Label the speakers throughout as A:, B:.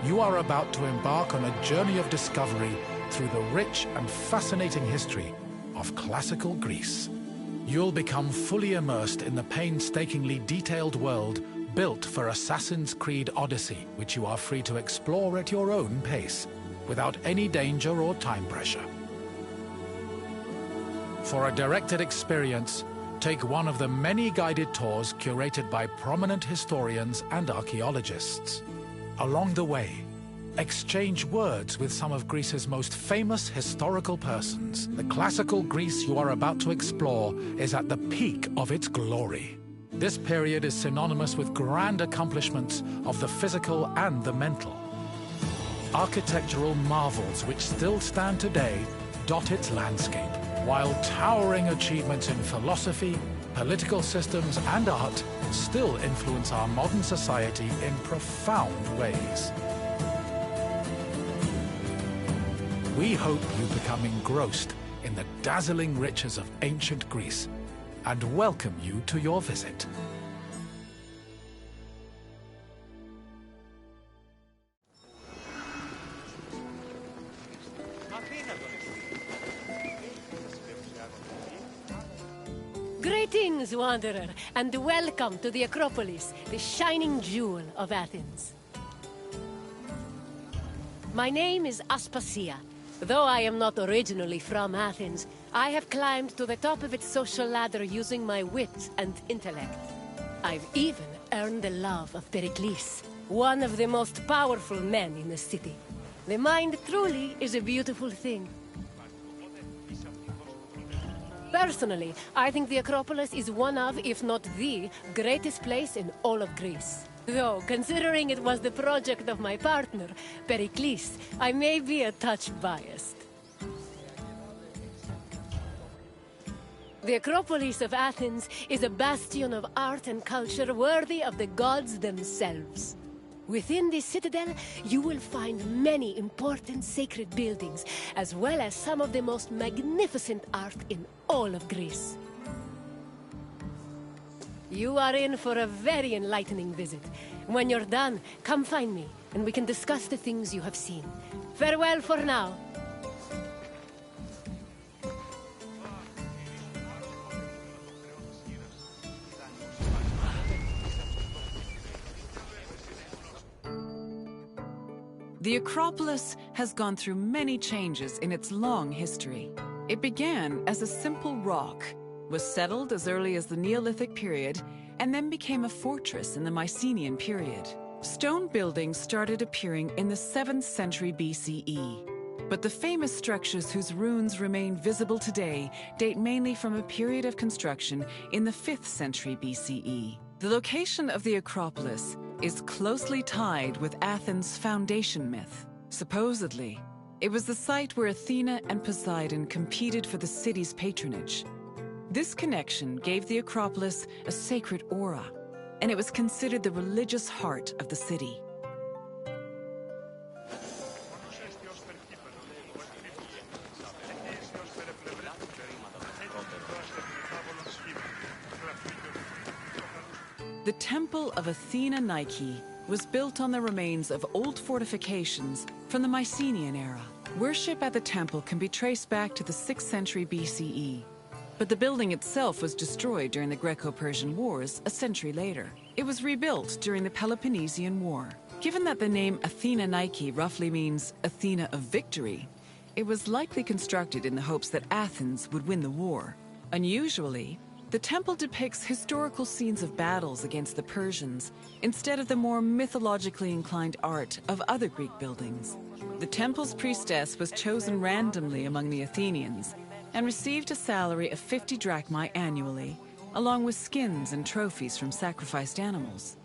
A: You are about to embark on a journey of discovery through the rich and fascinating history of classical Greece. You'll become fully immersed in the painstakingly detailed world built for Assassin's Creed Odyssey, which you are free to explore at your own pace, without any danger or time pressure. For a directed experience, take one of the many guided tours curated by prominent historians and archaeologists. Along the way, exchange words with some of Greece's most famous historical persons. The classical Greece you are about to explore is at the peak of its glory. This period is synonymous with grand accomplishments of the physical and the mental. Architectural marvels which still stand today dot its landscape, while towering achievements in philosophy, political systems, and art still influence our modern society in profound ways. We hope you become engrossed in the dazzling riches of ancient Greece and welcome you to your visit.
B: Greetings, wanderer, and welcome to the Acropolis, the shining jewel of Athens. My name is Aspasia. Though I am not originally from Athens, I have climbed to the top of its social ladder using my wit and intellect. I've even earned the love of Pericles, one of the most powerful men in the city. The mind truly is a beautiful thing. Personally, I think the Acropolis is one of, if not the, greatest place in all of Greece. Though, considering it was the project of my partner, Pericles, I may be a touch biased. The Acropolis of Athens is a bastion of art and culture worthy of the gods themselves. Within this citadel, you will find many important sacred buildings, as well as some of the most magnificent art in all of Greece. You are in for a very enlightening visit. When you're done, come find me, and we can discuss the things you have seen. Farewell for now.
C: The Acropolis has gone through many changes in its long history. It began as a simple rock, was settled as early as the Neolithic period, and then became a fortress in the Mycenaean period. Stone buildings started appearing in the 7th century BCE. But the famous structures whose ruins remain visible today date mainly from a period of construction in the 5th century BCE. The location of the Acropolis is closely tied with Athens' foundation myth. Supposedly, it was the site where Athena and Poseidon competed for the city's patronage. This connection gave the Acropolis a sacred aura, and it was considered the religious heart of the city. The Temple of Athena Nike was built on the remains of old fortifications from the Mycenaean era. Worship at the temple can be traced back to the 6th century BCE, but the building itself was destroyed during the Greco-Persian Wars a century later. It was rebuilt during the Peloponnesian War. Given that the name Athena Nike roughly means Athena of victory, it was likely constructed in the hopes that Athens would win the war. Unusually, the temple depicts historical scenes of battles against the Persians instead of the more mythologically inclined art of other Greek buildings. The temple's priestess was chosen randomly among the Athenians and received a salary of 50 drachmae annually, along with skins and trophies from sacrificed animals.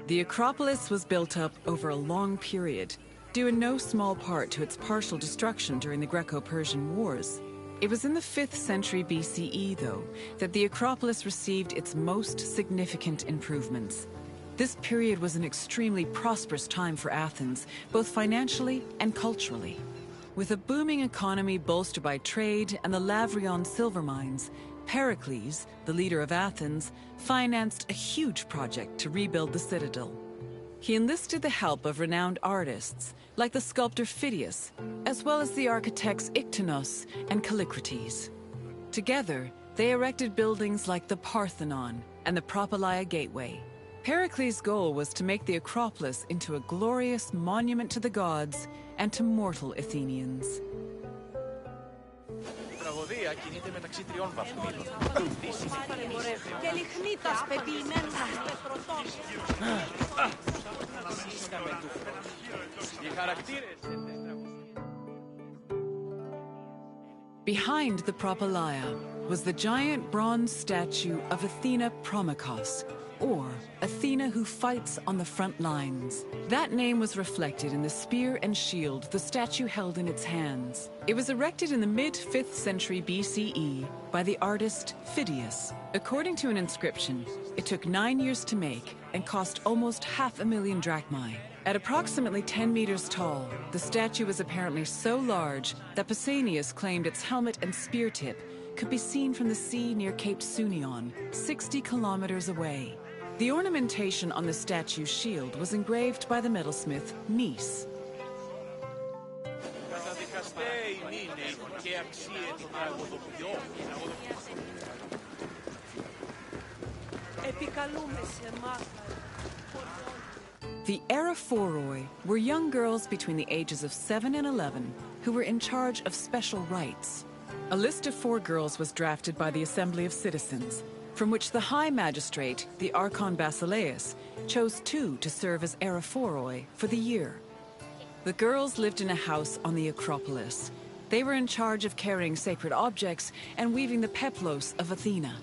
C: The Acropolis was built up over a long period, due in no small part to its partial destruction during the Greco-Persian Wars. It was in the 5th century BCE, though, that the Acropolis received its most significant improvements. This period was an extremely prosperous time for Athens, both financially and culturally. With a booming economy bolstered by trade and the Lavrion silver mines, Pericles, the leader of Athens, financed a huge project to rebuild the citadel. He enlisted the help of renowned artists, like the sculptor Phidias, as well as the architects Iktinos and Callicrates. Together, they erected buildings like the Parthenon and the Propylaea Gateway. Pericles' goal was to make the Acropolis into a glorious monument to the gods and to mortal Athenians. Behind the Propylaea was the giant bronze statue of Athena Promachos, or Athena who fights on the front lines. That name was reflected in the spear and shield the statue held in its hands. It was erected in the mid-5th century BCE by the artist Phidias. According to an inscription, it took 9 years to make and cost almost 500,000 drachmae. At approximately 10 meters tall, the statue was apparently so large that Pausanias claimed its helmet and spear tip could be seen from the sea near Cape Sunion, 60 kilometers away. The ornamentation on the statue's shield was engraved by the metalsmith Nis. The Aerophoroi were young girls between the ages of 7 and 11 who were in charge of special rites. A list of 4 girls was drafted by the Assembly of Citizens, from which the High Magistrate, the Archon Basileus, chose 2 to serve as Aerophoroi for the year. The girls lived in a house on the Acropolis. They were in charge of carrying sacred objects and weaving the peplos of Athena.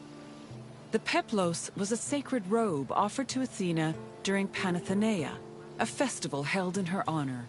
C: The peplos was a sacred robe offered to Athena during Panathenaea, a festival held in her honor.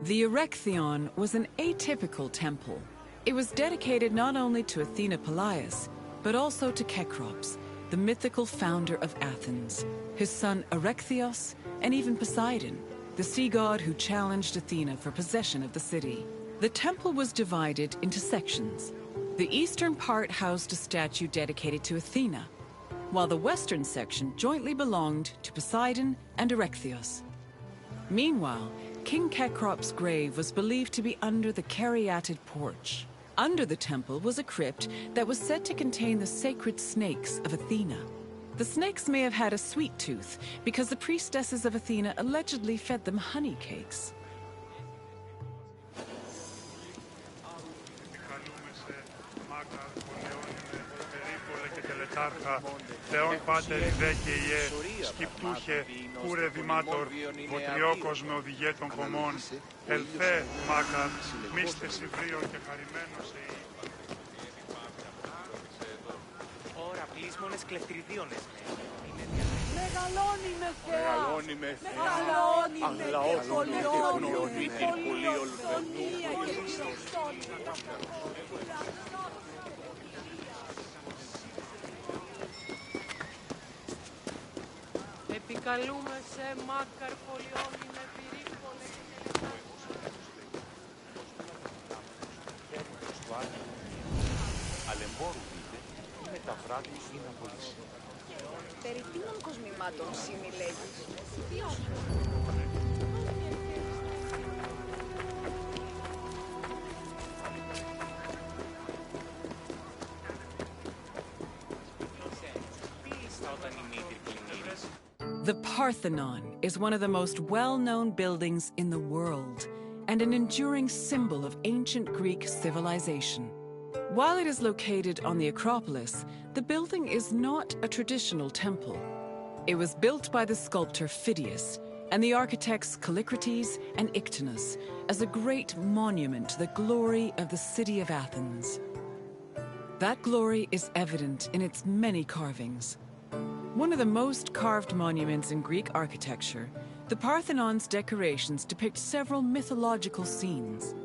C: The Erechtheion was an atypical temple. It was dedicated not only to Athena Polias, but also to Cecrops, the mythical founder of Athens, his son Erechtheos, and even Poseidon, the sea god who challenged Athena for possession of the city. The temple was divided into sections. The eastern part housed a statue dedicated to Athena, while the western section jointly belonged to Poseidon and Erechtheos. Meanwhile, King Cecrops' grave was believed to be under the caryatid porch. Under the temple was a crypt that was said to contain the sacred snakes of Athena. The snakes may have had a sweet tooth because the priestesses of Athena allegedly fed them honey cakes.
D: Θεόν πάτερ δε και ιε, σκυπτούχε, κούρε δημάτορ, βοτριόκος με οδηγέ των κομμών, ελθέ μάκαρ, μίστες υβρίων και χαρημένος εή.
E: Ωρα πλήσμονες κλεφτριδίονες.
F: Μεγαλώνει με Θεά,
E: Μεγαλώνει με Θεά,
F: μεγαλώνει με
E: αγλαώνει
F: και πολύ ορφωνία και πιστόνια. Επικαλούμε σε μάκαρ πολιόμι με πυρίκολε και τελετάρ.
E: Αλεμπόρου δείτε, με τα βράδυ ή να πωλήσει.
F: Περί τίνων κοσμημάτων σήμη λέγεις?
C: The Parthenon is one of the most well-known buildings in the world and an enduring symbol of ancient Greek civilization. While it is located on the Acropolis, the building is not a traditional temple. It was built by the sculptor Phidias and the architects Callicrates and Ictinus as a great monument to the glory of the city of Athens. That glory is evident in its many carvings. One of the most carved monuments in Greek architecture, the Parthenon's decorations depict several mythological scenes.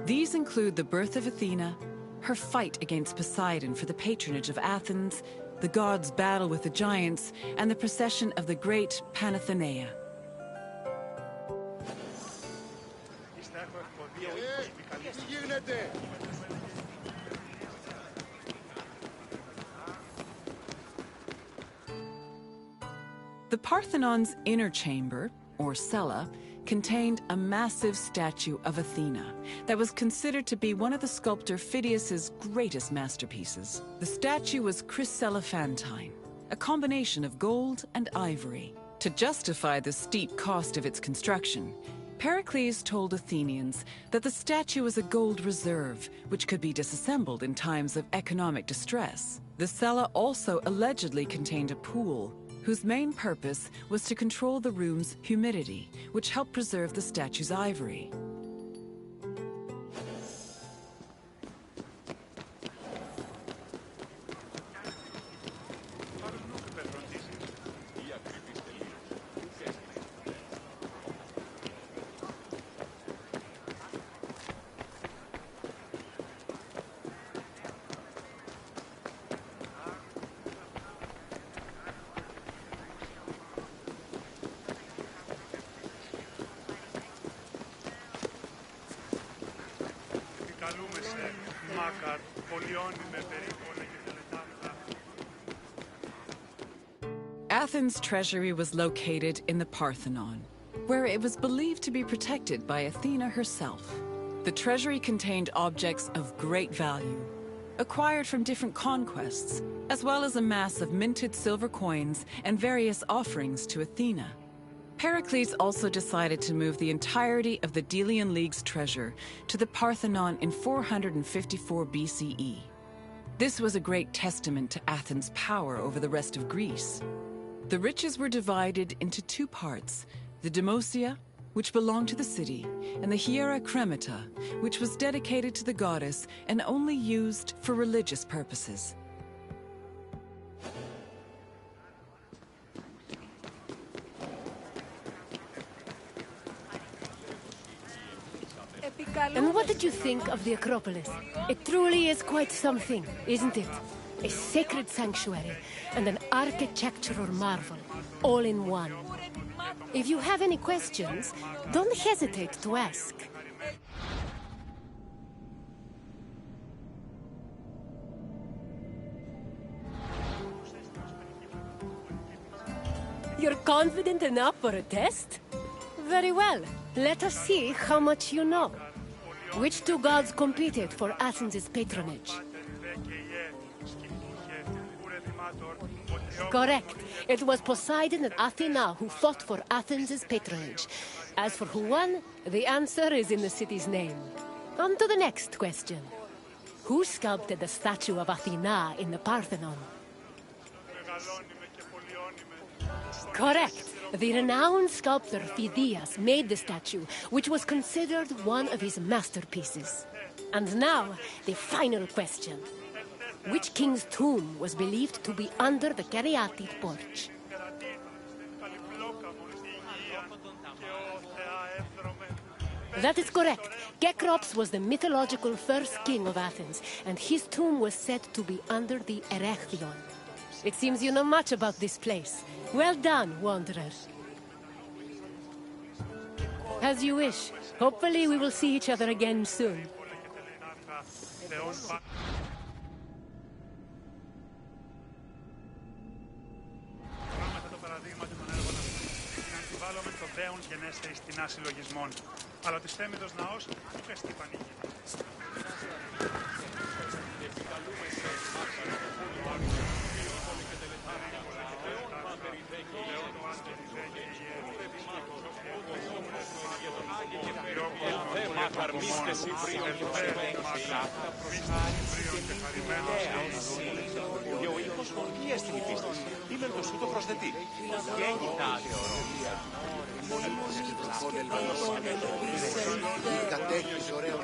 C: These include the birth of Athena, her fight against Poseidon for the patronage of Athens, the gods' battle with the giants, and the procession of the great Panathenaea. The Parthenon's inner chamber, or cella, contained a massive statue of Athena that was considered to be one of the sculptor Phidias's greatest masterpieces. The statue was chryselephantine, a combination of gold and ivory. To justify the steep cost of its construction, Pericles told Athenians that the statue was a gold reserve, which could be disassembled in times of economic distress. The cella also allegedly contained a pool, whose main purpose was to control the room's humidity, which helped preserve the statue's ivory. Athens' treasury was located in the Parthenon, where it was believed to be protected by Athena herself. The treasury contained objects of great value, acquired from different conquests, as well as a mass of minted silver coins and various offerings to Athena. Pericles also decided to move the entirety of the Delian League's treasure to the Parthenon in 454 BCE. This was a great testament to Athens' power over the rest of Greece. The riches were divided into two parts, the Demosia, which belonged to the city, and the Hiera Cremata, which was dedicated to the goddess and only used for religious purposes.
B: And what did you think of the Acropolis? It truly is quite something, isn't it? A sacred sanctuary and an architectural marvel, all in one. If you have any questions, don't hesitate to ask. You're confident enough for a test? Very well. Let us see how much you know. Which two gods competed for Athens' patronage? Correct. It was Poseidon and Athena who fought for Athens' patronage. As for who won, the answer is in the city's name. On to the next question. Who sculpted the statue of Athena in the Parthenon? Correct. The renowned sculptor Phidias made the statue, which was considered one of his masterpieces. And now, the final question. Which king's tomb was believed to be under the Caryatid porch? That is correct. Cecrops was the mythological first king of Athens, and his tomb was said to be under the Erechtheion. It seems you know much about this place. Well done, wanderer. As you wish. Hopefully we will see each other again soon.
D: Αλλά της θέμητος ναός του χεστή πανήγη.
E: Και ο ήχος χορηγία στην υπίστηση. Είμαι το σου το προσθετή. Γέννητα θεωρώ.
G: Κατέχεις ωραίο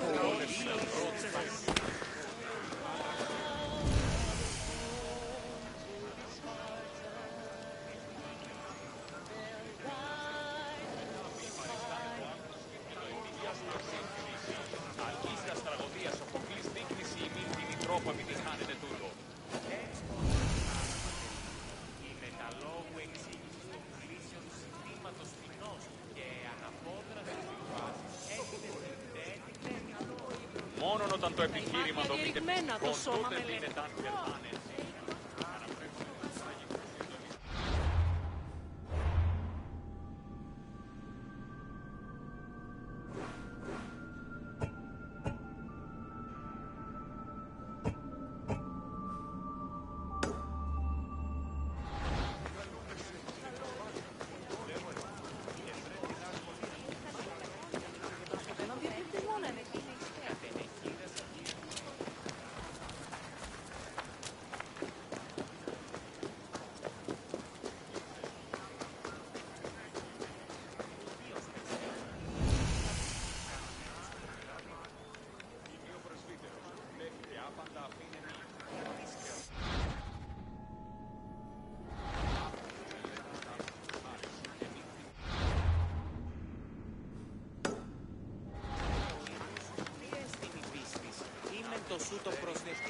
E: Μόνον όταν το επιχείρημα δομείται
F: το σώμα
E: τότε
F: με
E: δίνεται αν κερδάνε.
H: Το σου το προσδεχτεί.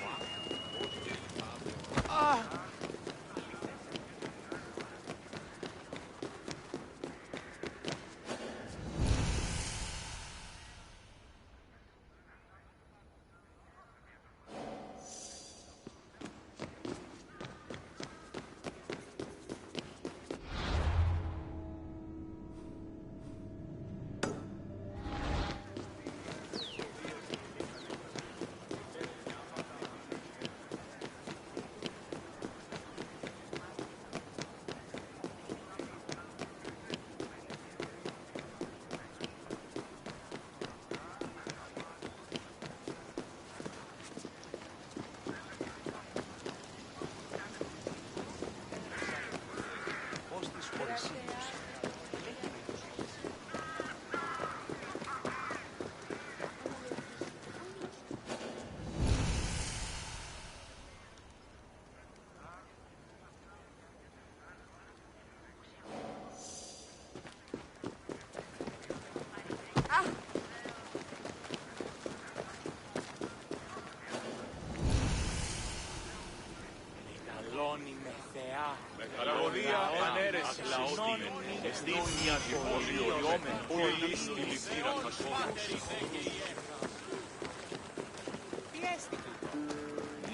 E: με θεά. Με καλαγωδία ανέρεση λαότη. Εστίνια διχολίω με πολύ στη λυπήρα χασόμος.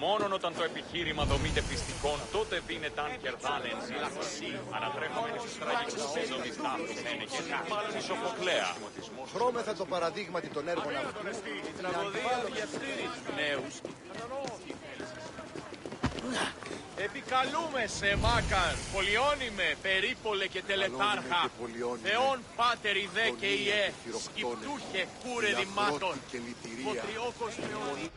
E: Μόνον όταν το επιχείρημα δομείται πιστικών, τότε δίνεται αν κερδάνε εν ζήλωση. Ανατρέχομενοι στους τραγικούς σύνομις τάφης ένεκες, μάλλον η Σοφοκλέα.
G: Χρώμεθα το παραδείγματι των έργων αυτού.
E: Η τραγωδία διαστήρης νέους. Επικαλούμε σε Μάκαν, πολιώνυμε, περίπολε και τελετάρχα, θεών πάτερ ιδέ και ιέ, σκυπτούχε κούρε δημάτων, φωτριόκος θεών.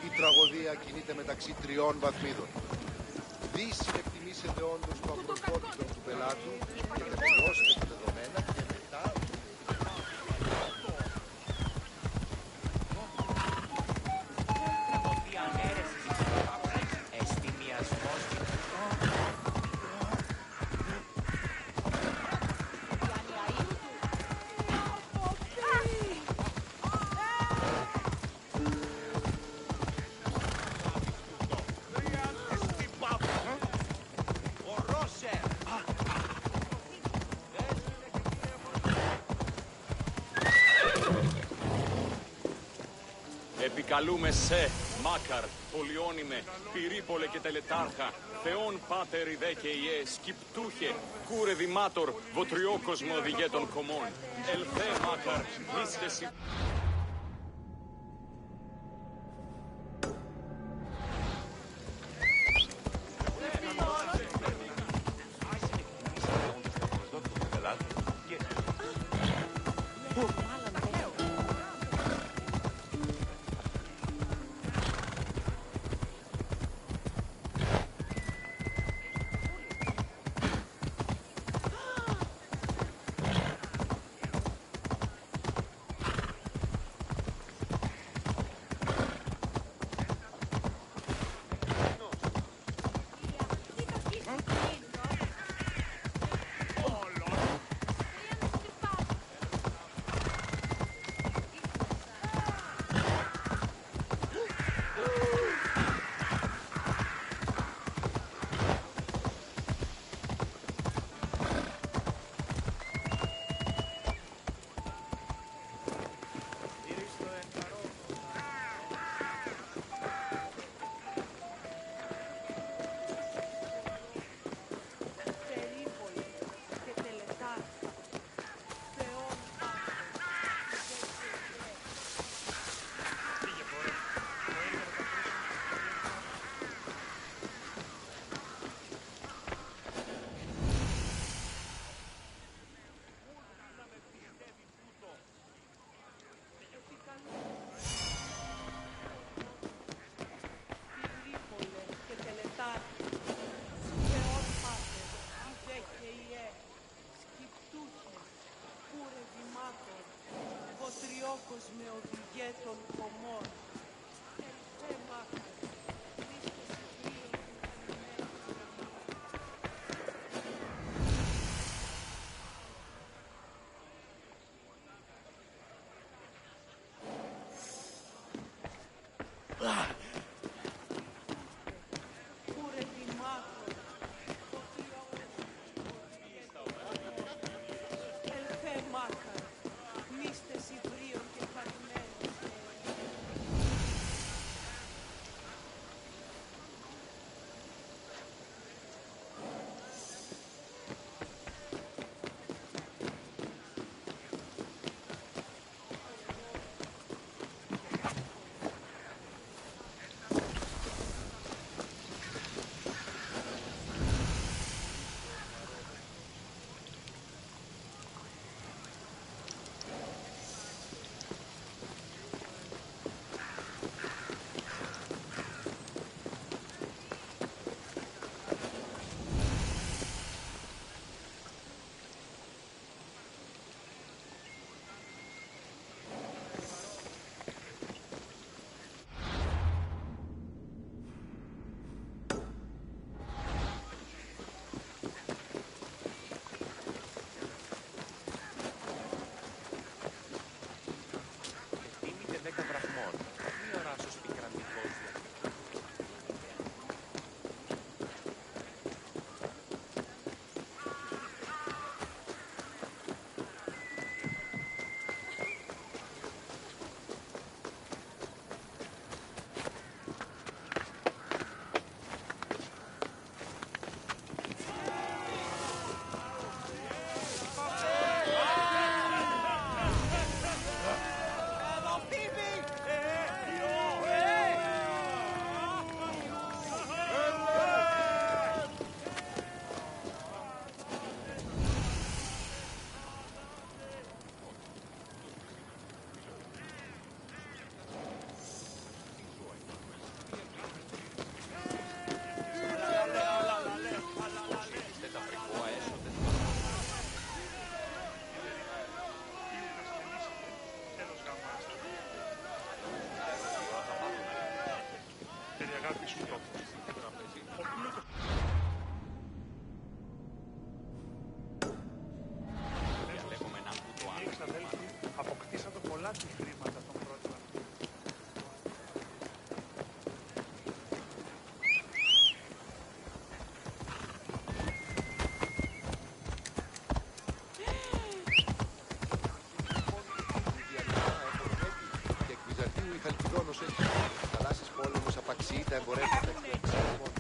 G: Η τραγωδία κινείται μεταξύ τριών βαθμίδων. Δύση εκτιμήσετε όντως το απροσδόκητο του πελάτου και τελειώσετε τα δεδομένα και μετά...
E: Επικαλούμε σε, Μάκαρ, Πολιόνιμε, Πυρίπολε και Τελετάρχα, Θεόν Πάτερ Ιδέ και Ιέ, Σκυπτούχε, Κούρε Δημάτορ, Βοτριόκοσμο οδηγέ των κομμών. Ελθέ, Μάκαρ, μίσθεση...
F: με οδηγέ των κομμών. Ελθέ Μάκαρ, μίσθεση βίων και Κούρε δημάτων, ελθέ Μάκαρ, μίσθεση βρίων και χαρημένων.
D: πίσω τόπος. Ο πλούτος... Οι εξαδέλφοι αποκτήσατε πολλά του χρήματα των πρώτων.
G: Και εκ Βυζαντίου η Χαλκιδόνος έχει θαλάσσης πόλεμος, απαξιεί τα εμπορεύματα εξωτερικών.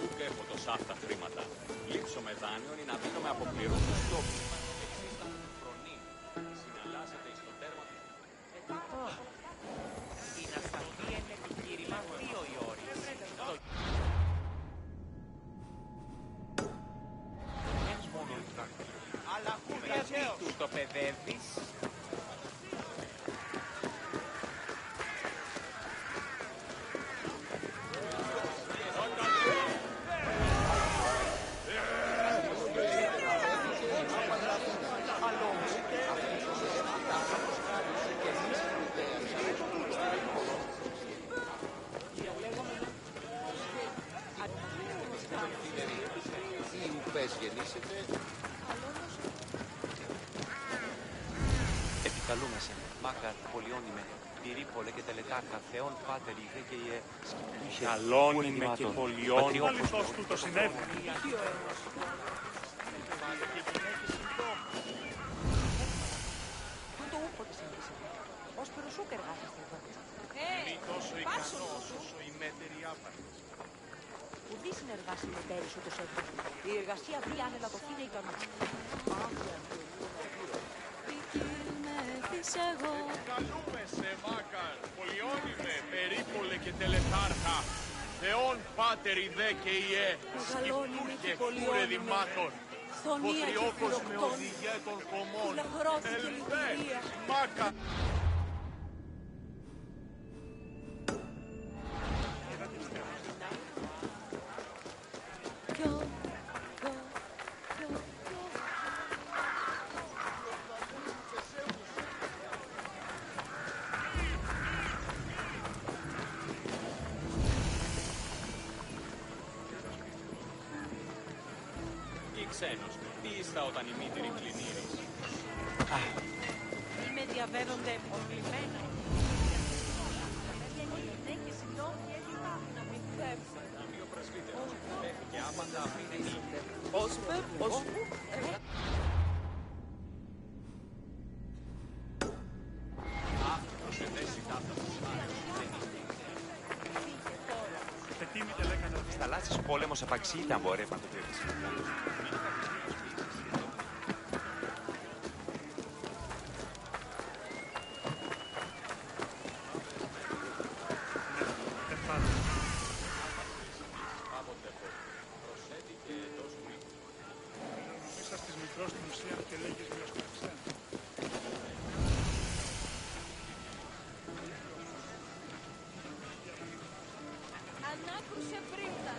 E: Ούκ έχω τόσα αυτά χρήματα. Λείψω με δάνειον ή να δίνω με αποπληρώσεις τόπους. Εξίστα μου φρονή. Συναλλάσσεται εις το τέρμα του.
H: Η νασταλγή είναι επιχείρημα 2 οι ώρες. Αλλά γιατί του το παιδεύεις?
G: Οι ουπές γεννήσετε.
I: Επικαλούμεσαι, Μάκαρ, πολιόνιμε, πυρίπολε και τελετάρκα, θεών πάτερ, ηγέ και ιε, σκυπτούχε,
D: Καλώνυμε και πολιών. Αληθώς του το συνέβη.
J: Τούτο ούκο της εγγύσετε. Ως περουσούκ εργάζεστε εδώ.
D: Μη τόσο ικανός όσο η μέτερη άπαρτη.
J: Ουδή συνεργάσει με τέρι σου τους έτρος. Η εργασία βρει άνελα το θύνα ικανό.
E: Καλούμεσαι, Μάκαρ, πολιόνιμε, περίπολε και τελετάρχα, θεών πάτερ ιδέ και ιέ, σκυπτούχε κούρε δημάτων, ποτριόκος με οδηγέ των κομμών, ελβέ, Μάκαρ. Ξένος, τι ήστα όταν η μήτηρη πληνήρης.
J: Είμαι διαβαίνονται επιβλημένα.
E: Δύο πρεσβύτερος, και άπαντα είναι μη. Αυτός εδέσει τάφτα του
I: Στα θαλάσσης πόλεμος απαξιεί τα εμπορεύματα του εξωτερικού.
F: Ανάκρουσε πρίφτα.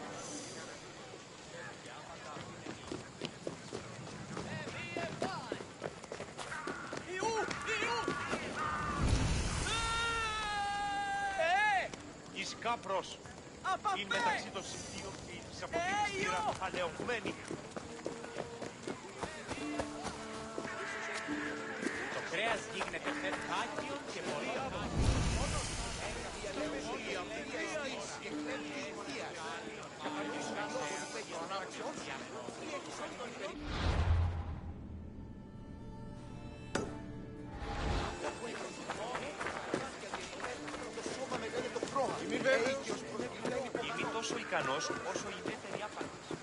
I: Εις κάπρος, είναι μεταξύ των συμπτήρων και εις από την στήρα αλεωμένη.
H: Το κρέας γίγνεται φερχάκιον και πολύ άδομο.
I: Ημιτός ικανός όσο η δεύτερη άπαντης.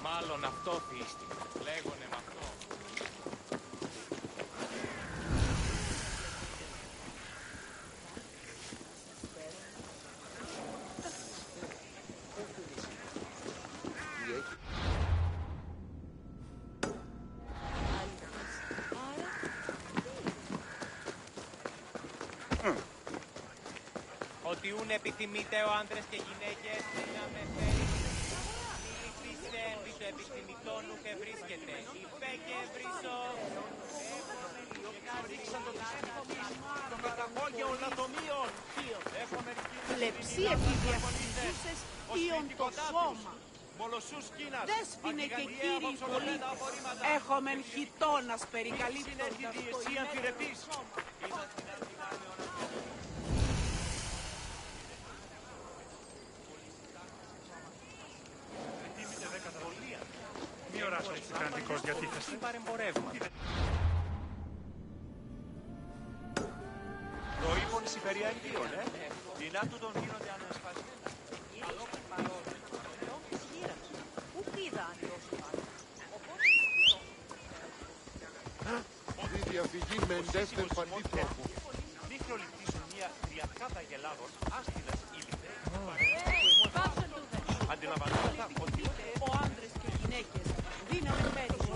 I: Μάλλον αυτό θύστη. Λέγονε μ' αυτό.
H: Ότι ούν επιθυμείτε ο άντρες και γυναίκες να με φέρει. Μιλήφισεν το επιθυμητό νου και βρίσκεται. Υπέ και βρίσω. Ρίξαν το των μεταγόγεων λατομείων.
F: Πλεψία επιδιαστησούσες ήον το σώμα. Δέσποινε και κύριοι πολίτες. Έχομεν χιτώνας περικαλύπτοντας το ημέρος.
D: Μη οράσω ψυχαντικός γιατί θες.
I: Παρεμπορεύματα. Το ύπον συμπεριαγγείων, Δεινά του τον γίνονται ανασφαλισμένα.
G: Τη διαφυγή με εντεύθεν παντήτροπο.
I: Μη χροληπτήσουν μια διακάδα γελάδος άστιλας ήλιθε. Αντιλαμβανόμαστε ότι
F: Ο άντρες και γυναίκες δύναμη πέρυσι.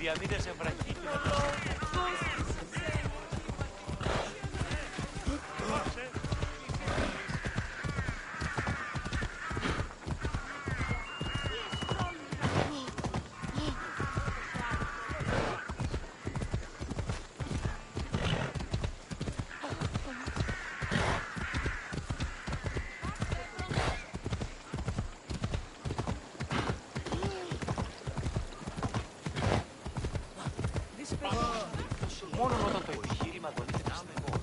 I: διαμείνεσαι βραχύτημα. Μόνο όταν το επιχείρημα αγωνίζεται στην εγώ.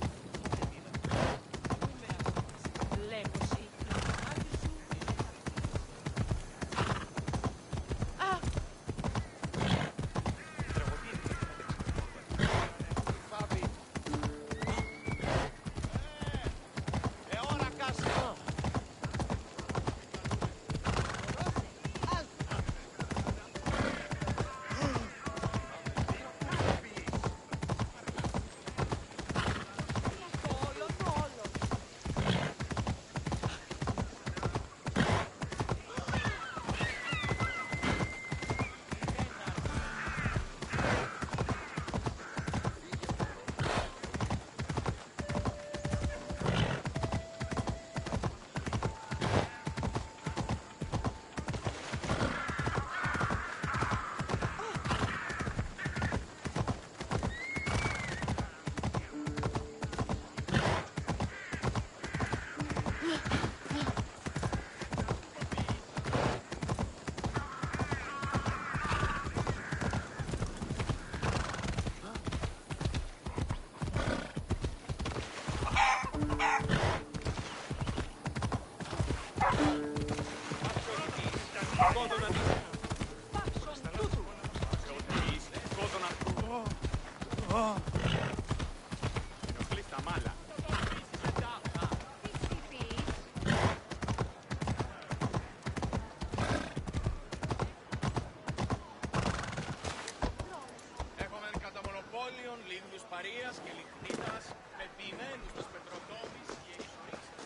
H: Παρίας και λιχνίτας με ποιημένους τους πετροτόμις και εξορίστα.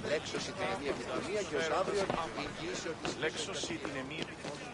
G: Λέξωση την εμία επιθυμία και ως αύριο εγγύησε ότι...
K: Λέξωση την εμία επιθυμία.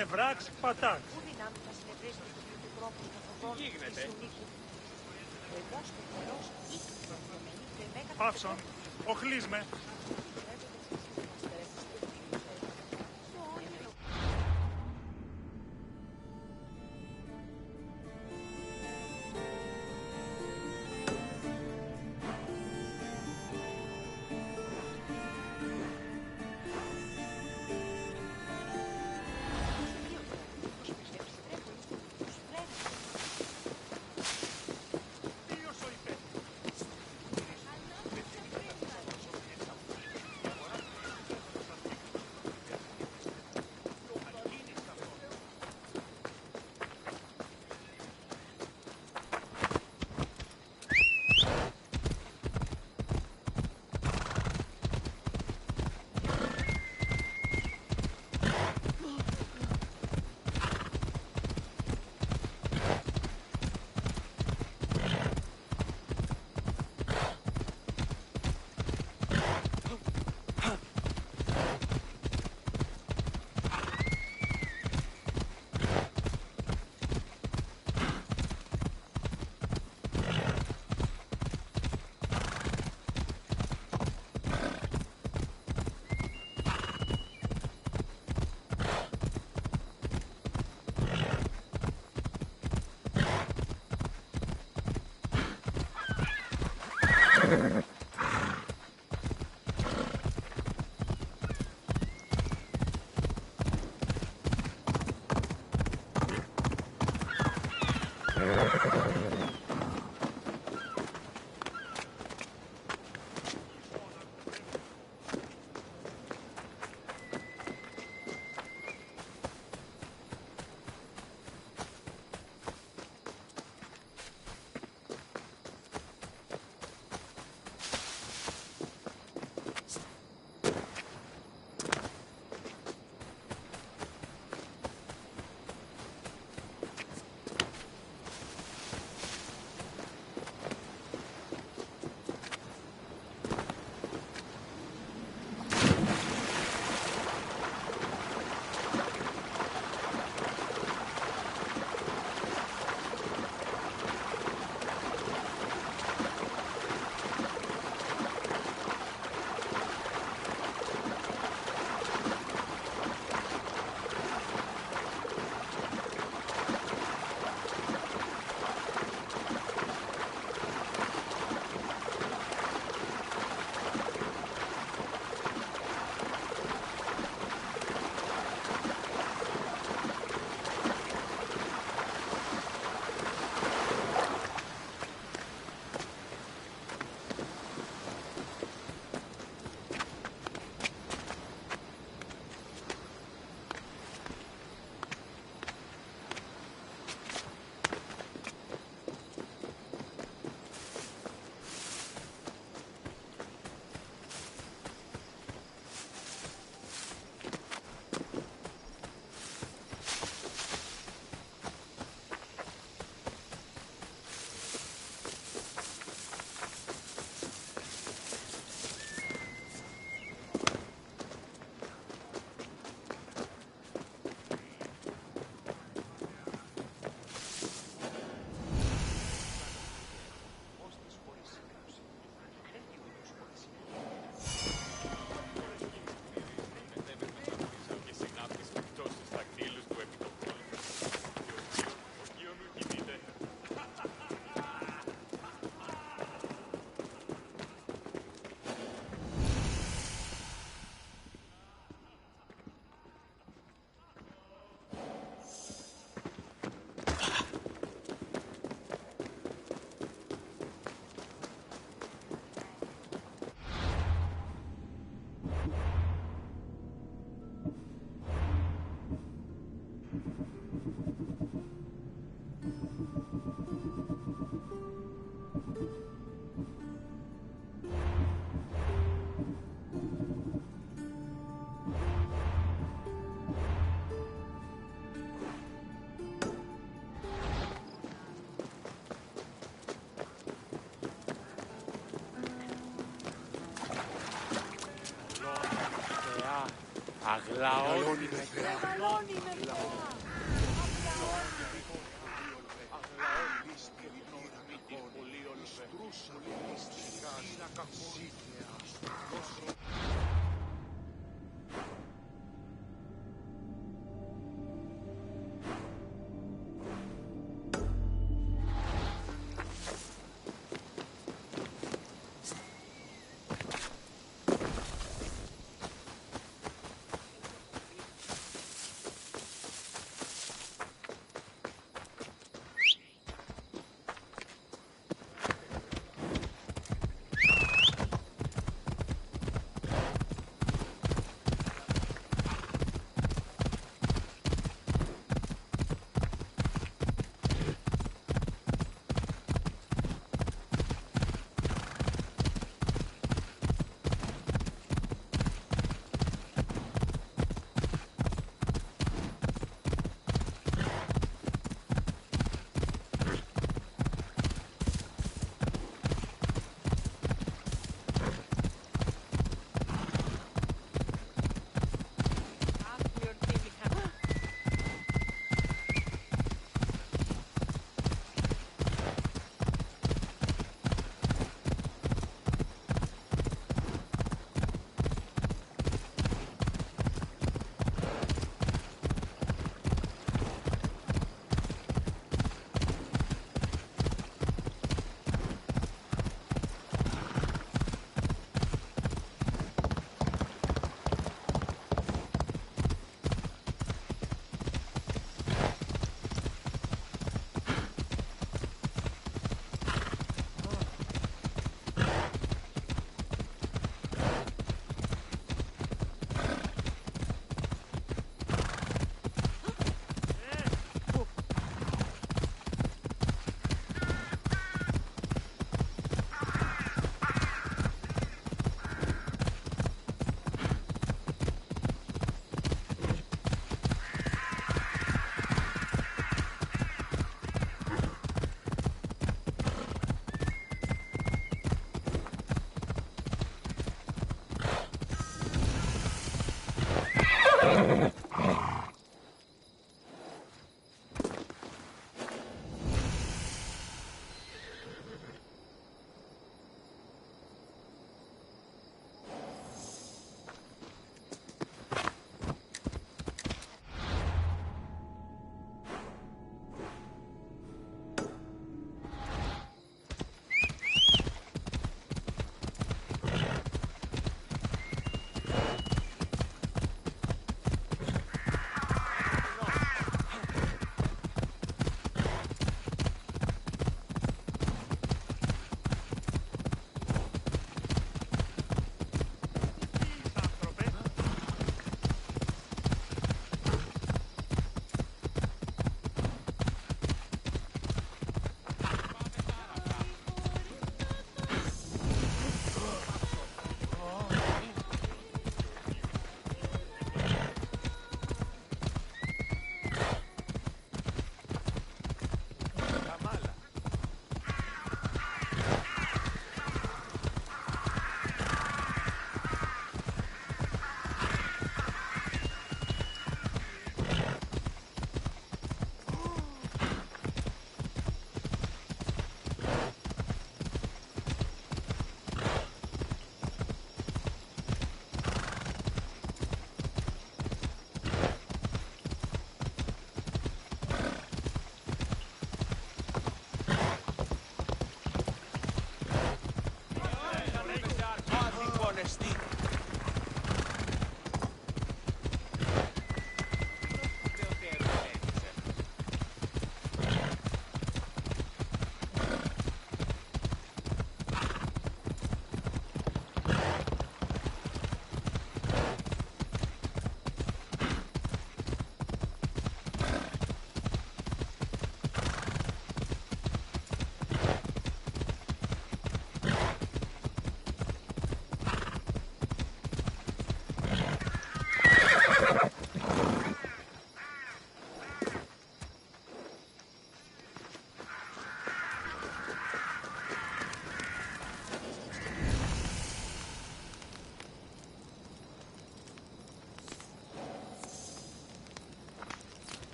D: Ευράξ πατάξ.
J: Πού δυνάμει να συνευρέσει του τρόπου των φωτών
E: Τι γίνεται?
J: της Ιουνίκου. Εγώ στο νερός ήκυψα και με έκανε...
D: Πάψον, οχλείς με.
I: Αγλαώνει με θεά.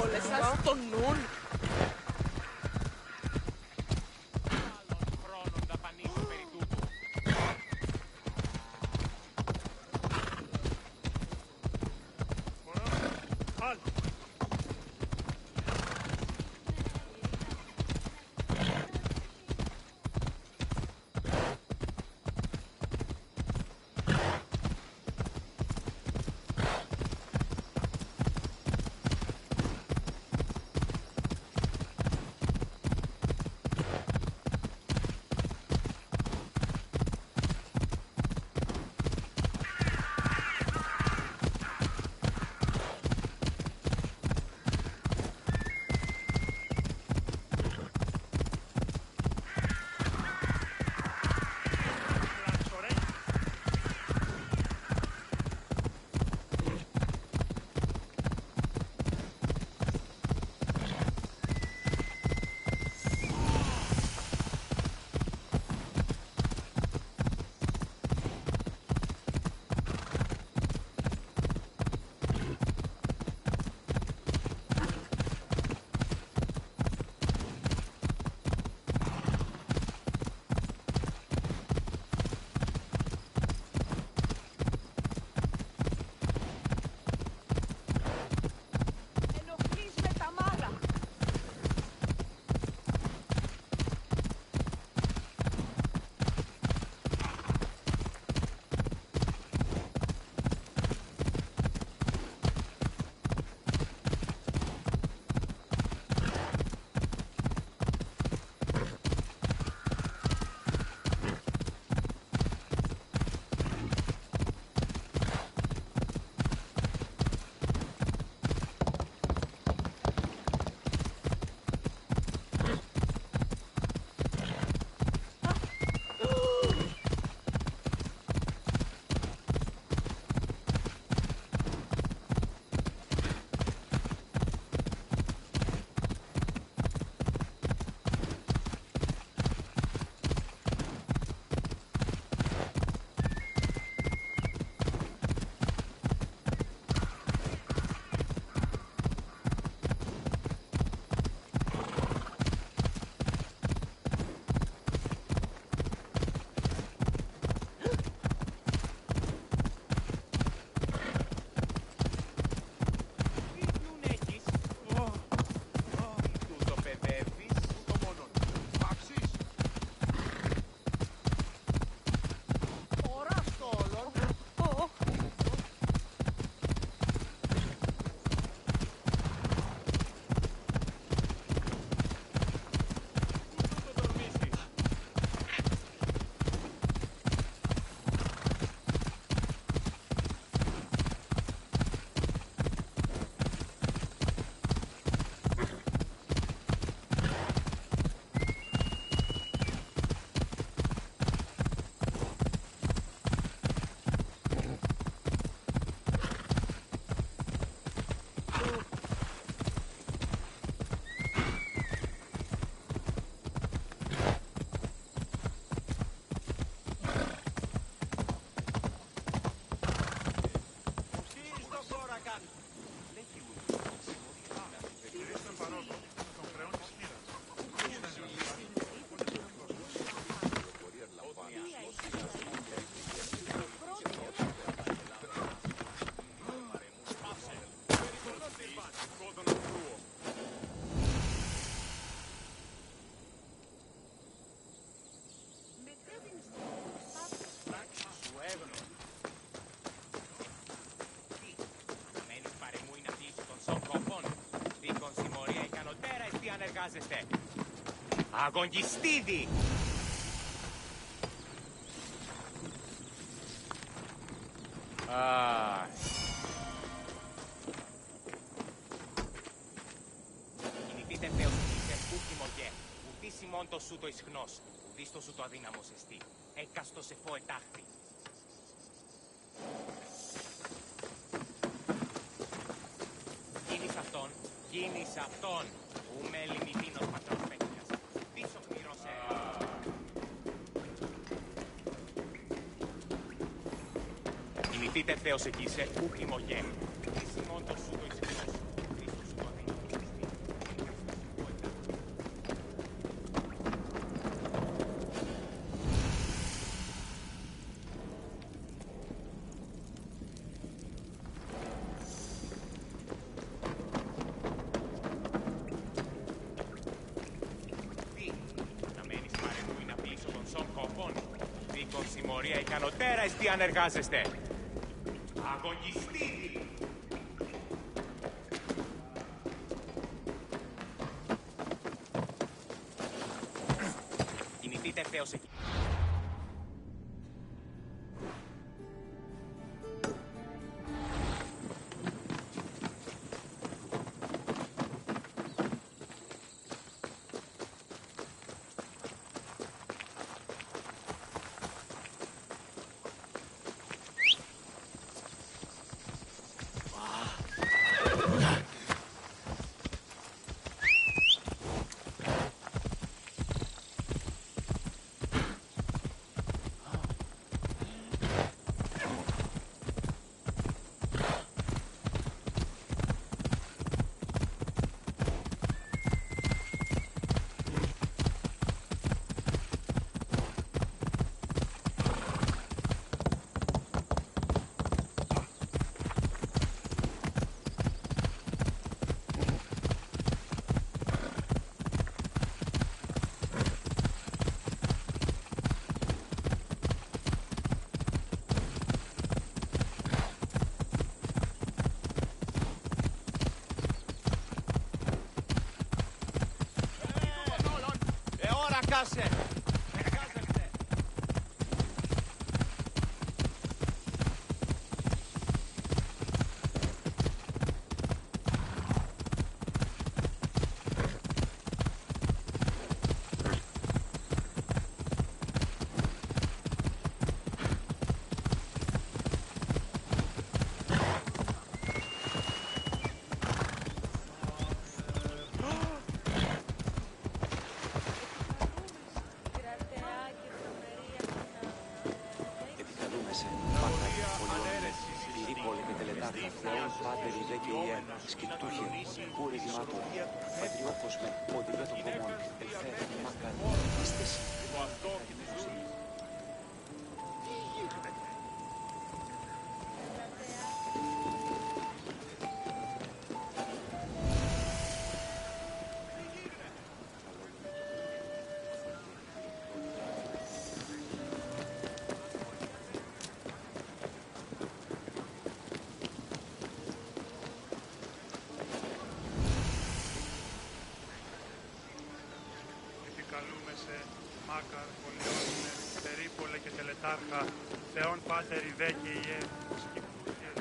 F: Όλες σας το νουν.
H: Αγωνιστίδη! Κινηθείτε θεός είσαι ούκη μογέ. Ουδείς ημών το σου το ισχνός. Ουδείς το σου το αδύναμος εστί. Έκαστο σε φω ετάχθη. Γίνεις αυτόν. Ούμε λιμιτίνος πατροφέτειας. Πίσω χμήρος Κινηθείτε θεός εκεί σε ούκη μογέ. Ουδείς ημών το σου το ισχνός. Ουδείς το σου το αδύναμος εστί. Συμμορία ικανοτέρα εστί αν εργάζεστε. Αγωνιστή! Κινηθείτε θεός εκεί. Εργάζεσαι! Εργάζεσαι!
D: Μάκαρ, Πολιόνινε, Περίπολε και Τελετάρχα, Θεόν Πάτερ Ιδέ και Ιε, Σκυπτούχε.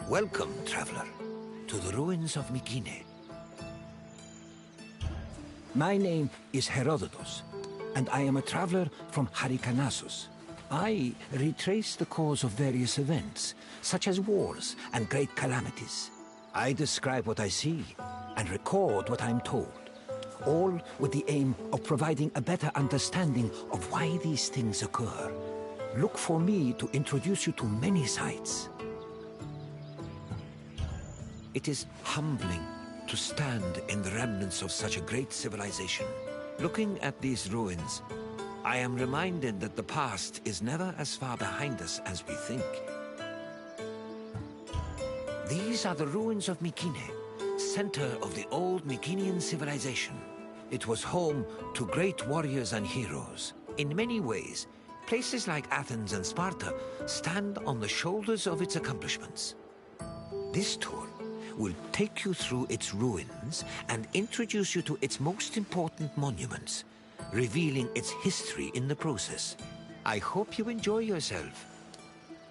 L: Welcome, traveler, to the ruins of Mykine. My name is Herodotus, and I am a traveler from Hyrcanassus. I retrace the cause of various events, such as wars and great calamities. I describe what I see and record what I'm told, all with the aim of providing a better understanding of why these things occur. Look for me to introduce you to many sites. It is humbling to stand in the remnants of such a great civilization. Looking at these ruins, I am reminded that the past is never as far behind us as we think. These are the ruins of Mykine, center of the old Mykinian civilization. It was home to great warriors and heroes. In many ways, places like Athens and Sparta stand on the shoulders of its accomplishments. This tour will take you through its ruins and introduce you to its most important monuments, revealing its history in the process. I hope you enjoy yourself.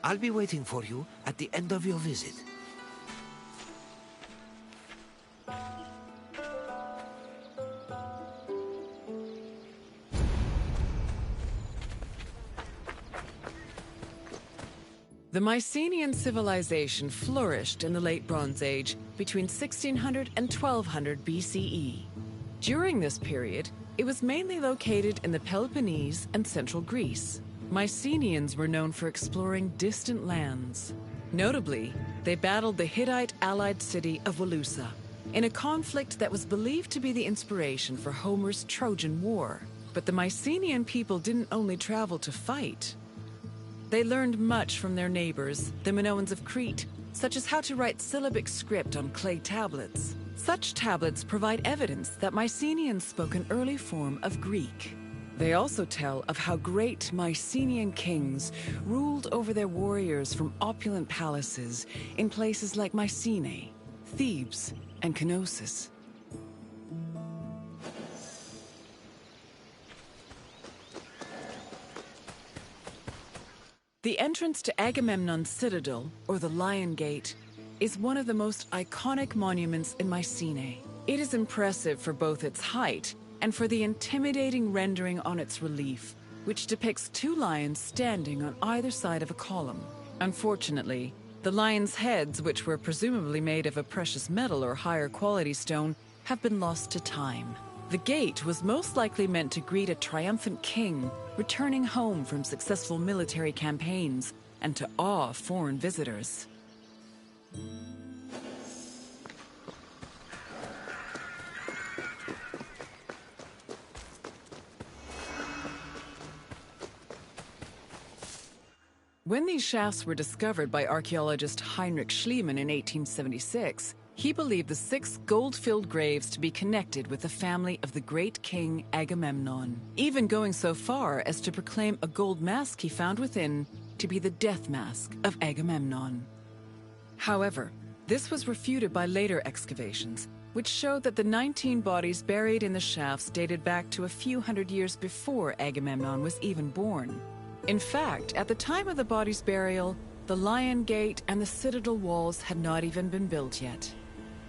L: I'll be waiting for you at the end of your visit.
C: The Mycenaean civilization flourished in the Late Bronze Age between 1600 and 1200 BCE. During this period, it was mainly located in the Peloponnese and central Greece. Mycenaeans were known for exploring distant lands. Notably, they battled the Hittite allied city of Walusa in a conflict that was believed to be the inspiration for Homer's Trojan War. But the Mycenaean people didn't only travel to fight. They learned much from their neighbors, the Minoans of Crete, such as how to write syllabic script on clay tablets. Such tablets provide evidence that Mycenaeans spoke an early form of Greek. They also tell of how great Mycenaean kings ruled over their warriors from opulent palaces in places like Mycenae, Thebes, and Knossos. The entrance to Agamemnon's citadel, or the Lion Gate, is one of the most iconic monuments in Mycenae. It is impressive for both its height and for the intimidating rendering on its relief, which depicts two lions standing on either side of a column. Unfortunately, the lions' heads, which were presumably made of a precious metal or higher quality stone, have been lost to time. The gate was most likely meant to greet a triumphant king returning home from successful military campaigns and to awe foreign visitors. When these shafts were discovered by archaeologist Heinrich Schliemann in 1876, he believed the 6 gold-filled graves to be connected with the family of the great king Agamemnon, even going so far as to proclaim a gold mask he found within to be the death mask of Agamemnon. However, this was refuted by later excavations, which showed that the 19 bodies buried in the shafts dated back to a few hundred years before Agamemnon was even born. In fact, at the time of the bodies' burial, the Lion Gate and the citadel walls had not even been built yet.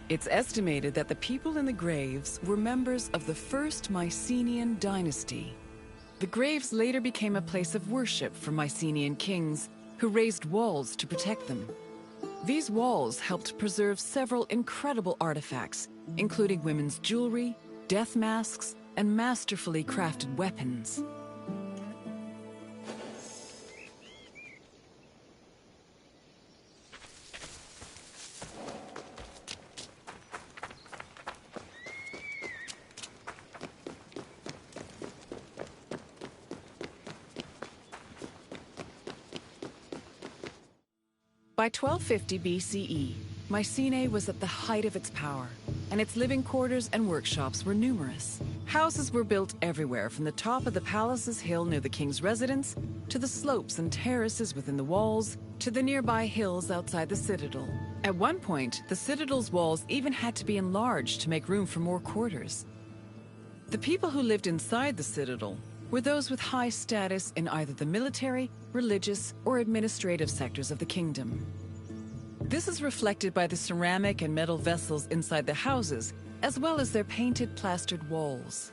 C: It's estimated that the people in the graves were members of the first Mycenaean dynasty. The graves later became a place of worship for Mycenaean kings, who raised walls to protect them. These walls helped preserve several incredible artifacts, including women's jewelry, death masks, and masterfully crafted weapons. By 1250 BCE, Mycenae was at the height of its power, and its living quarters and workshops were numerous. Houses were built everywhere, from the top of the palace's hill near the king's residence, to the slopes and terraces within the walls, to the nearby hills outside the citadel. At one point, the citadel's walls even had to be enlarged to make room for more quarters. The people who lived inside the citadel were those with high status in either the military, religious, or administrative sectors of the kingdom. This is reflected by the ceramic and metal vessels inside the houses, as well as their painted plastered walls.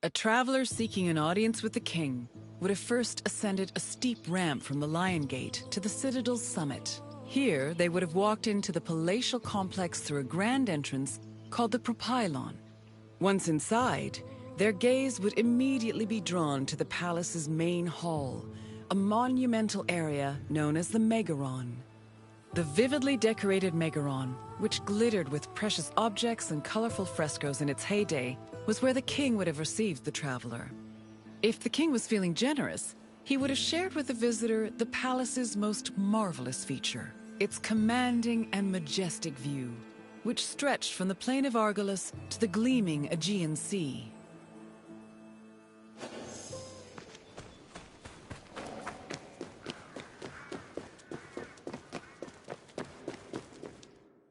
C: A traveler seeking an audience with the king would have first ascended a steep ramp from the Lion Gate to the citadel's summit. Here, they would have walked into the palatial complex through a grand entrance called the Propylon. Once inside, their gaze would immediately be drawn to the palace's main hall, a monumental area known as the Megaron. The vividly decorated Megaron, which glittered with precious objects and colorful frescoes in its heyday, was where the king would have received the traveler. If the king was feeling generous, he would have shared with the visitor the palace's most marvelous feature, its commanding and majestic view, which stretched from the plain of Argolis to the gleaming Aegean Sea.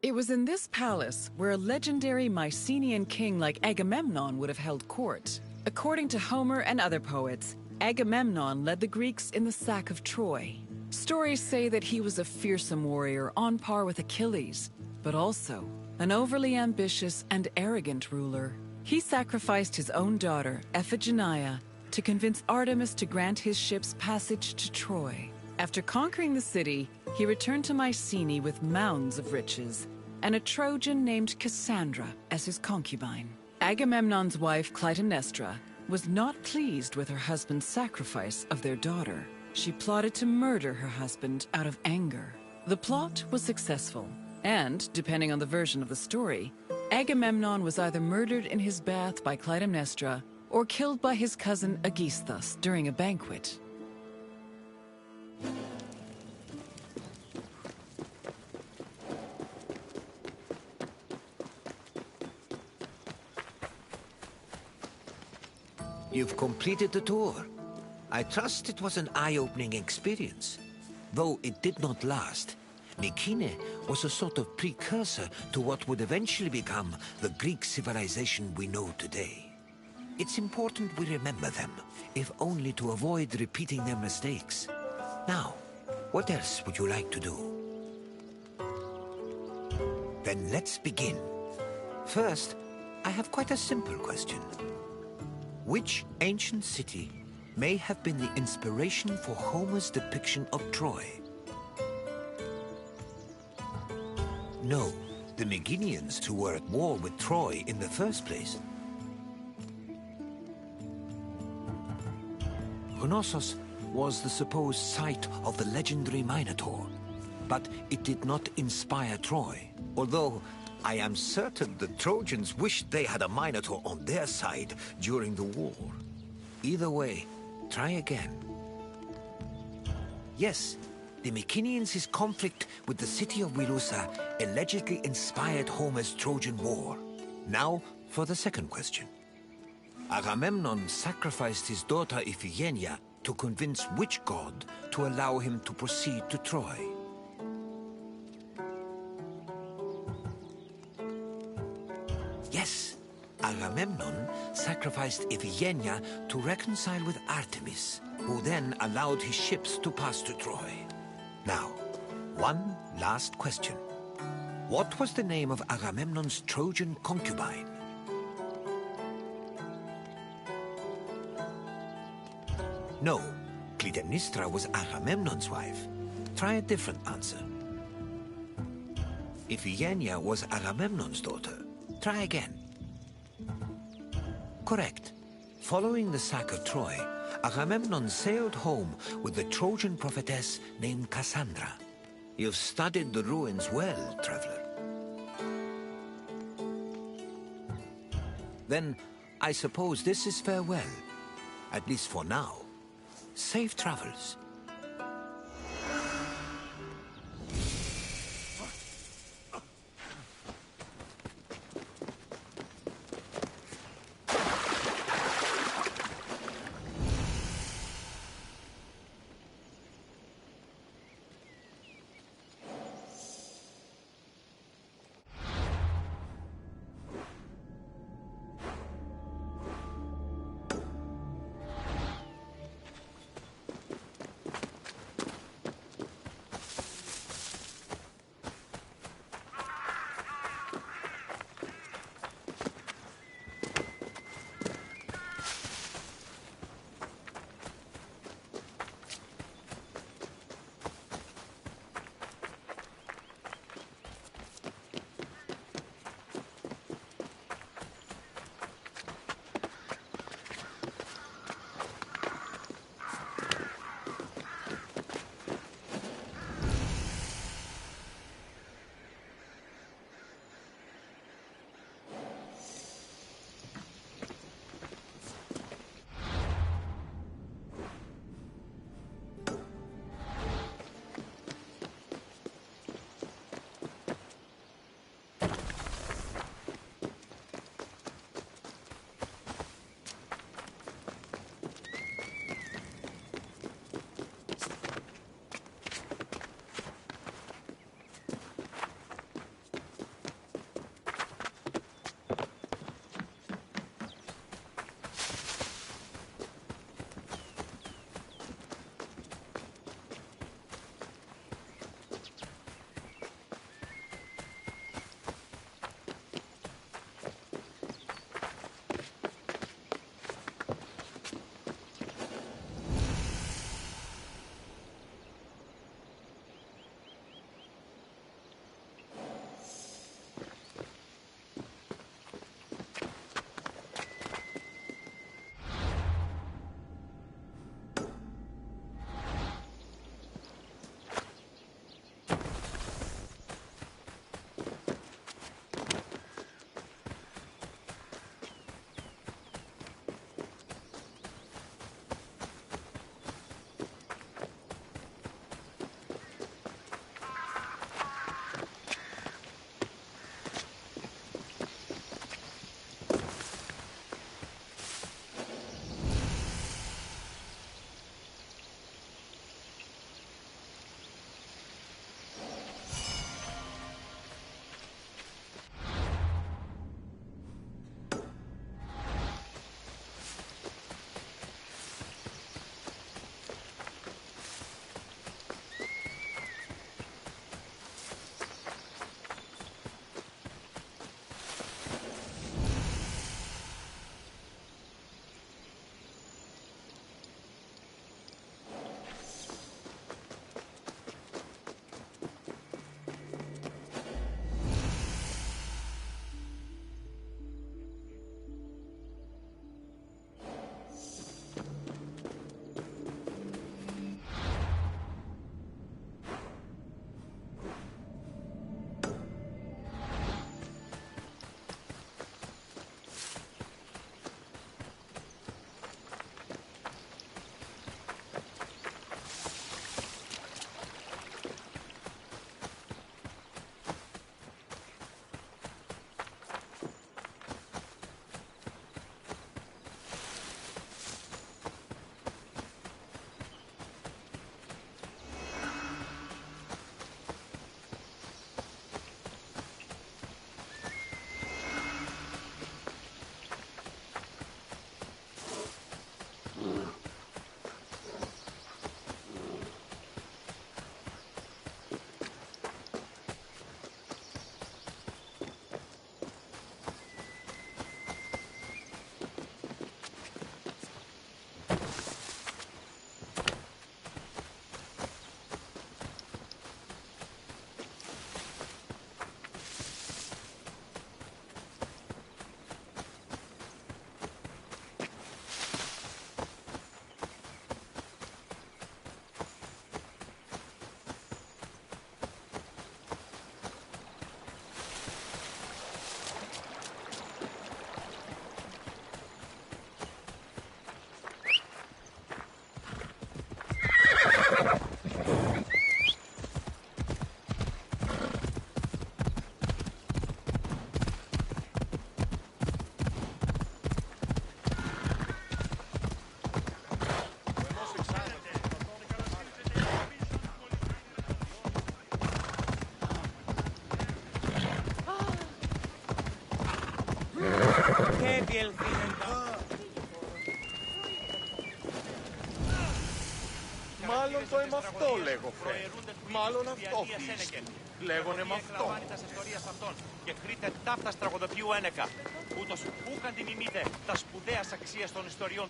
C: It was in this palace where a legendary Mycenaean king like Agamemnon would have held court. According to Homer and other poets, Agamemnon led the Greeks in the sack of Troy. Stories say that he was a fearsome warrior on par with Achilles, but also an overly ambitious and arrogant ruler. He sacrificed his own daughter, Iphigenia, to convince Artemis to grant his ship's passage to Troy. After conquering the city, he returned to Mycenae with mounds of riches, and a Trojan named Cassandra as his concubine. Agamemnon's wife, Clytemnestra, was not pleased with her husband's sacrifice of their daughter. She plotted to murder her husband out of anger. The plot was successful, and, depending on the version of the story, Agamemnon was either murdered in his bath by Clytemnestra or killed by his cousin Aegisthus during a banquet.
L: You've completed the tour. I trust it was an eye-opening experience. Though it did not last, Mykene was a sort of precursor to what would eventually become the Greek civilization we know today. It's important we remember them, if only to avoid repeating their mistakes. Now, what else would you like to do? Then let's begin. First, I have quite a simple question. Which ancient city may have been the inspiration for Homer's depiction of Troy? No, the Meginians who were at war with Troy in the first place. Knossos was the supposed site of the legendary Minotaur, but it did not inspire Troy, although I am certain the Trojans wished they had a Minotaur on their side during the war. Either way, try again. Yes, the Mycenaeans' conflict with the city of Wilusa allegedly inspired Homer's Trojan War. Now for the second question. Agamemnon sacrificed his daughter Iphigenia to convince which god to allow him to proceed to Troy? Yes, Agamemnon sacrificed Iphigenia to reconcile with Artemis, who then allowed his ships to pass to Troy. Now, one last question. What was the name of Agamemnon's Trojan concubine? No, Clytemnestra was Agamemnon's wife. Try a different answer. Iphigenia was Agamemnon's daughter. Try again. Correct. Following the sack of Troy, Agamemnon sailed home with the Trojan prophetess named Cassandra. You've studied the ruins well, traveler. Then, I suppose this is farewell. At least for now. Safe travels.
K: Μάλλον το είμαι αυτό, λέγω, Φε. Μάλλον αυτό, φύσκει. Λέγονε με αυτό.
H: Και χρείτε ταύτα τραγωδοποιού ένεκα. Ούτως ούκαν τιμημείτε τα σπουδαίας αξίας των ιστοριών.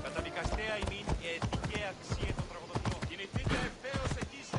H: Καταδικαστέα ημίν και ετικαία αξία των τραγωδοποιών. Κινηθείτε ευθέως εκείσε.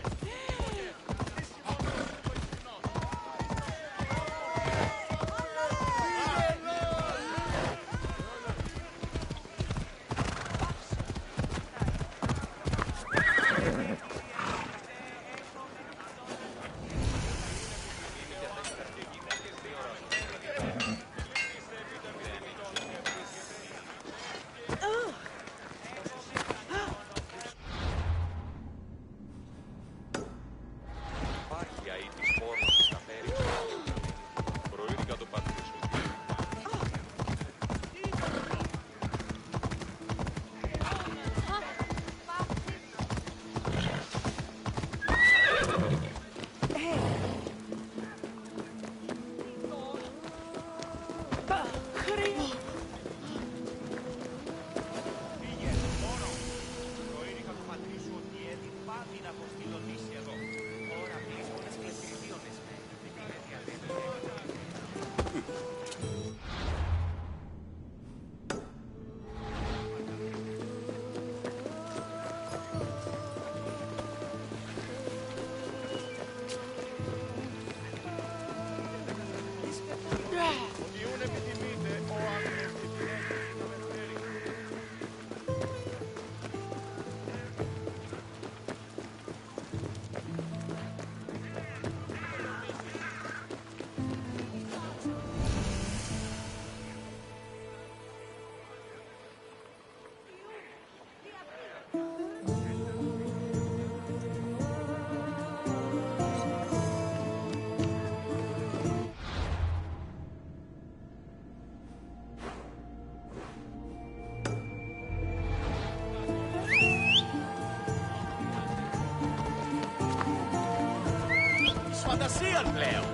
K: Φαντασίαν πλέον.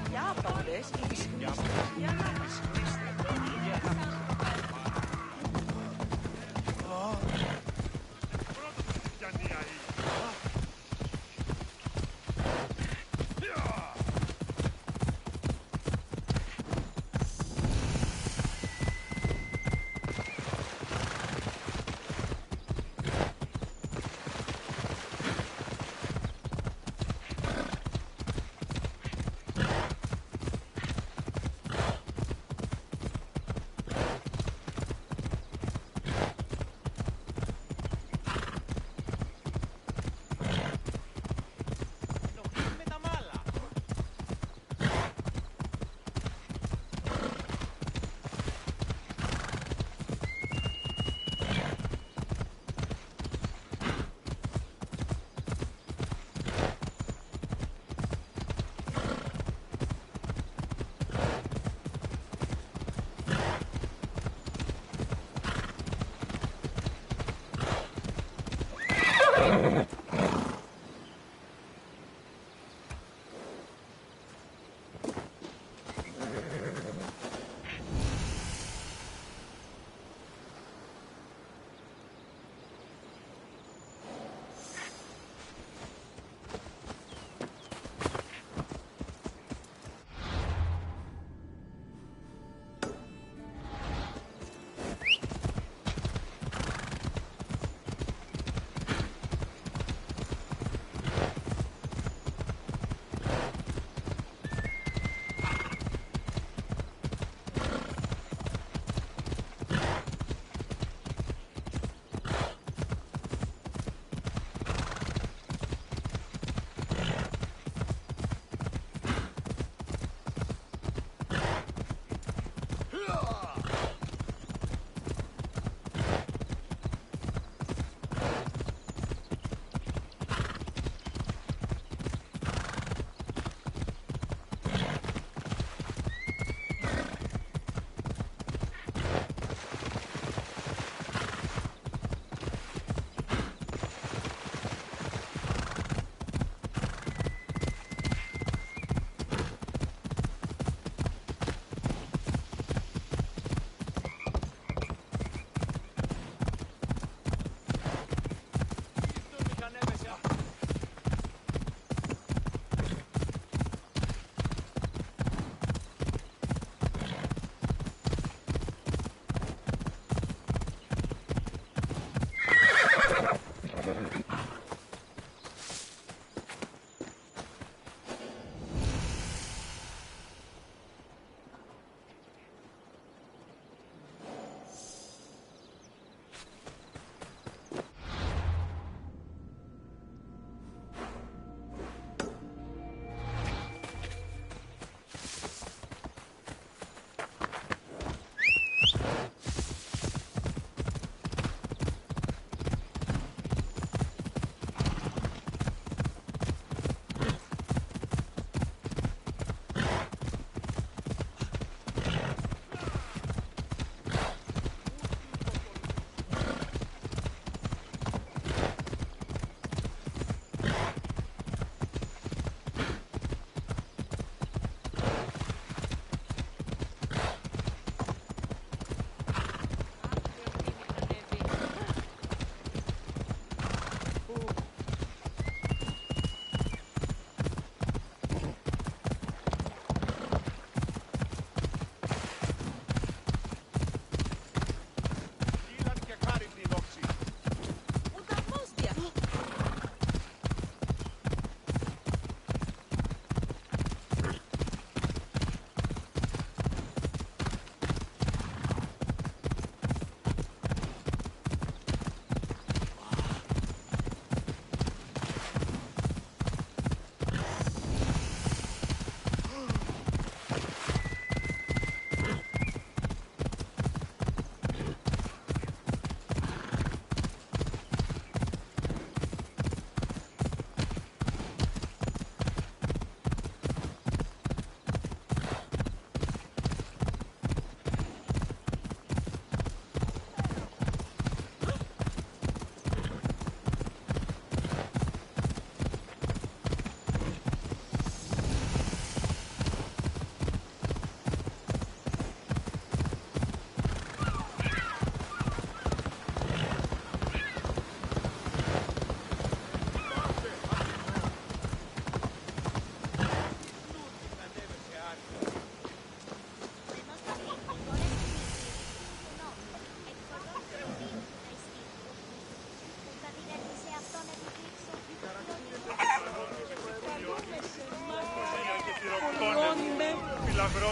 J: Για παντές,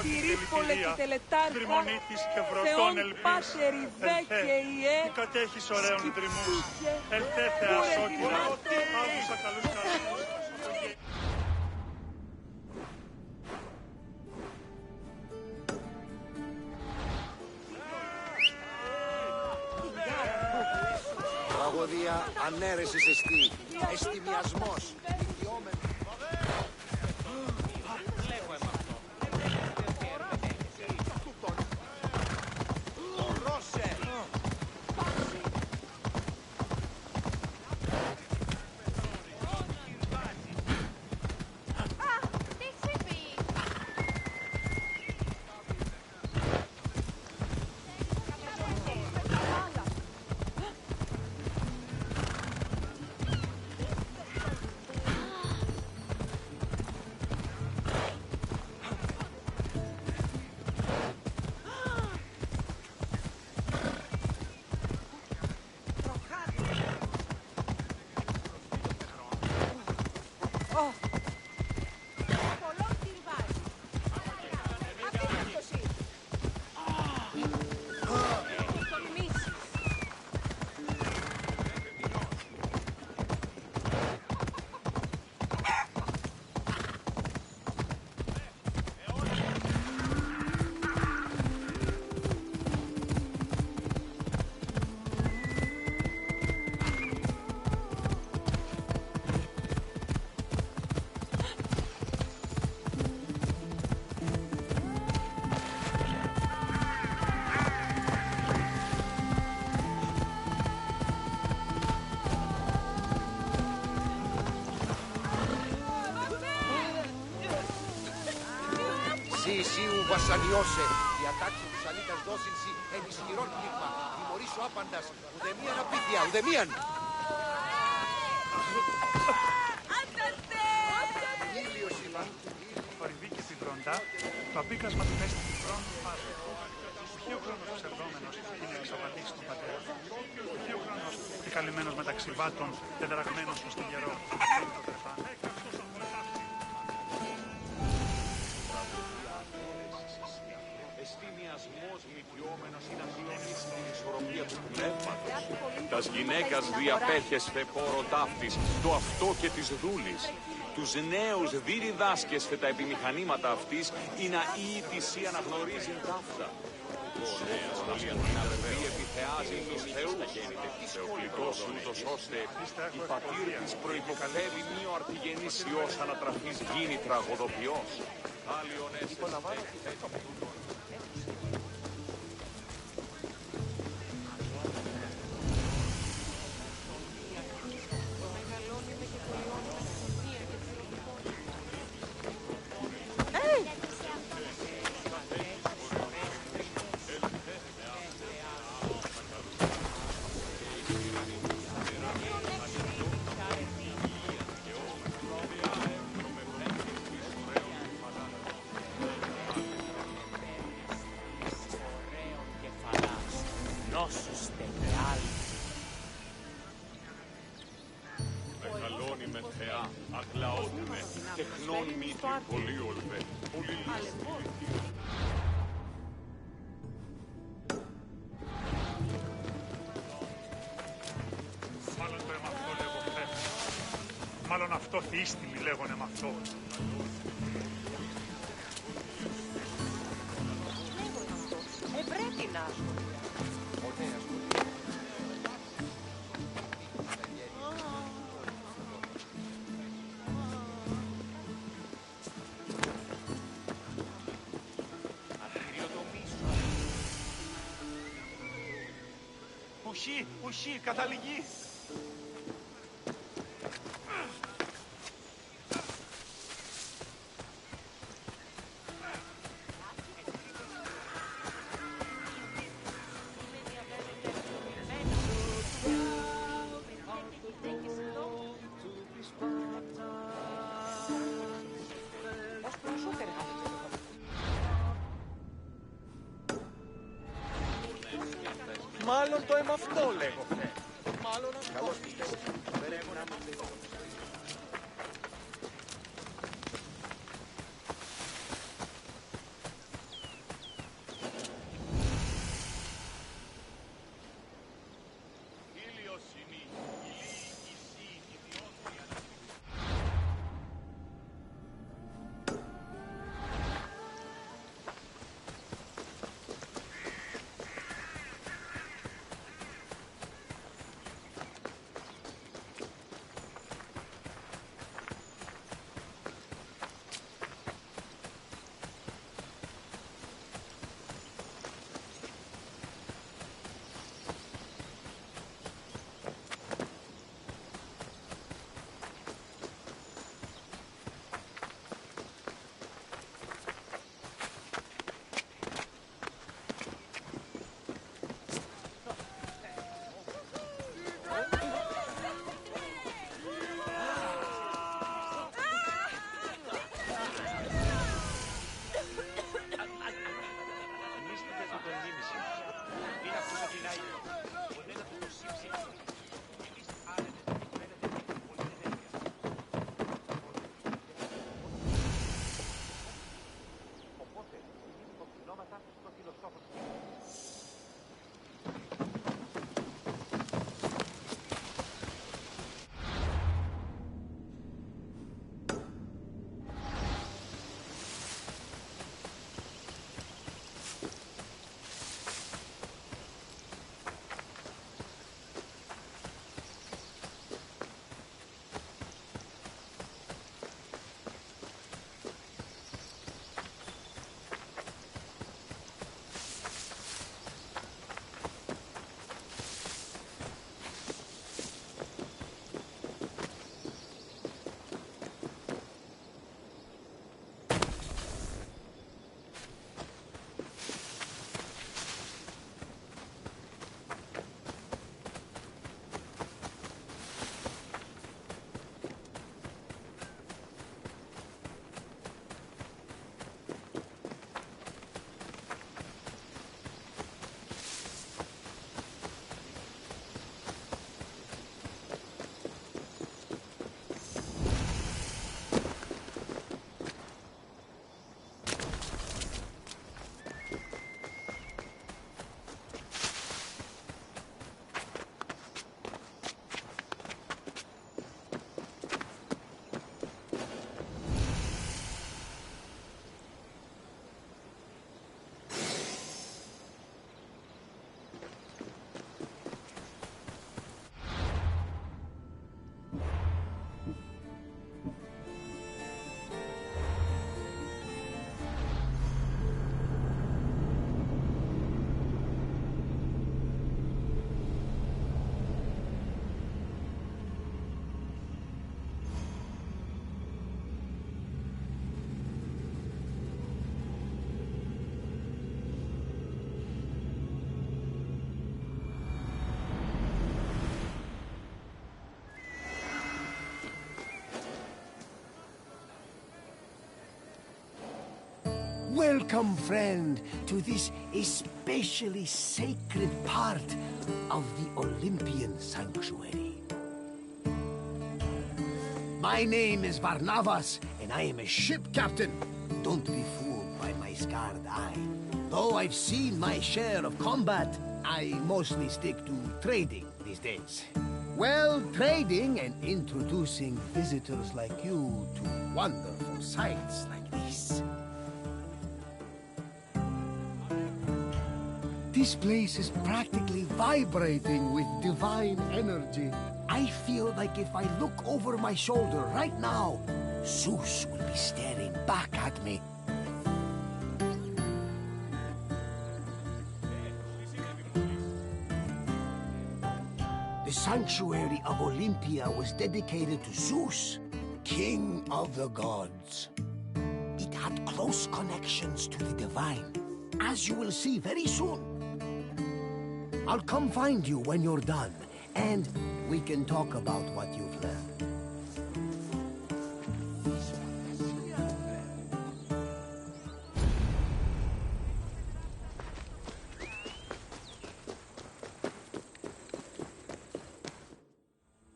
J: πυρήπολε και τελετάρχα, θεόν πάτερ ιδέ και ιέ, σκυπτούσε, κουρε
G: Τραγωδία ανέρεσης εστί, εστιμιασμός. Σίου βασανιώσε, διατάξει τους αλήτας δώσυνση εν ισχυρόν πνίγμα, τιμωρήσου άπαντας, ουδεμίαν απίθεια, ουδεμίαν. Ήλιος είπα.
D: Ορυβή και φιδρόντα, το απίκασμα του πέστη φιδρών μάζε. Ο χείοχρονος ψευδόμενος είναι εξαπατήσει τον πατέρα. Ο χείοχρονος επικαλυμμένος μεταξύ βάτων, τετραγμένος ως την γερό.
E: Τας γυναίκας διαπέχεσθε πόρο ταύτης, το αυτό και της δούλης. Τους νέους δι διδάσκεσθε τα επιμηχανήματα αυτής, ή να ή της ή αναγνωρίζειν ταύτα. Ο νέας ναυκή επιθεάζει τους θεούς, θεοκλητός ούτως ώστε η πατήρ της προϋποφεύει μη ο αρτηγενής ιός ανατραφής γίνει τραγωδοποιός. Άλλιον έστεστε. Μεγαλώνει με θεά, ακλαώνει με, τεχνών μύτη, πολύ ολβέ, πολύ λύστη.
D: Μάλλον το εμαυτό λέγω φεύγει. Μάλλον αυτό θείστημη λέγονε με αυτό.
J: Πρέπει να
K: Ουχή, καταλήγει. Μάλλον το είμαι αυτό, λέγω. Μάλλον αυτό.
M: Welcome, friend, to this especially sacred part of the Olympian sanctuary. My name is Barnabas, and I am a ship captain. Don't be fooled by my scarred eye. Though I've seen my share of combat, I mostly stick to trading these days. Well, trading and introducing visitors like you to wonderful sights like this. This place is practically vibrating with divine energy. I feel like if I look over my shoulder right now, Zeus will be staring back at me. The sanctuary of Olympia was dedicated to Zeus, king of the gods. It had close connections to the divine, as you will see very soon. I'll come find you when you're done, and we can talk about what you've learned.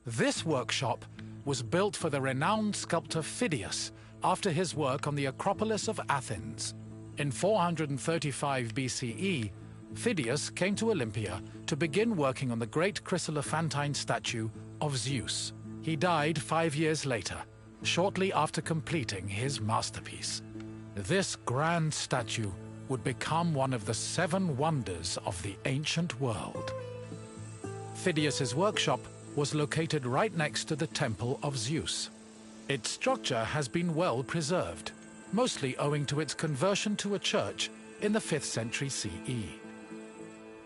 A: This workshop was built for the renowned sculptor Phidias after his work on the Acropolis of Athens. In 435 BCE, Phidias came to Olympia to begin working on the great chryselephantine statue of Zeus. He died 5 years later, shortly after completing his masterpiece. This grand statue would become one of the 7 wonders of the ancient world. Phidias's workshop was located right next to the Temple of Zeus. Its structure has been well preserved, mostly owing to its conversion to a church in the 5th century CE.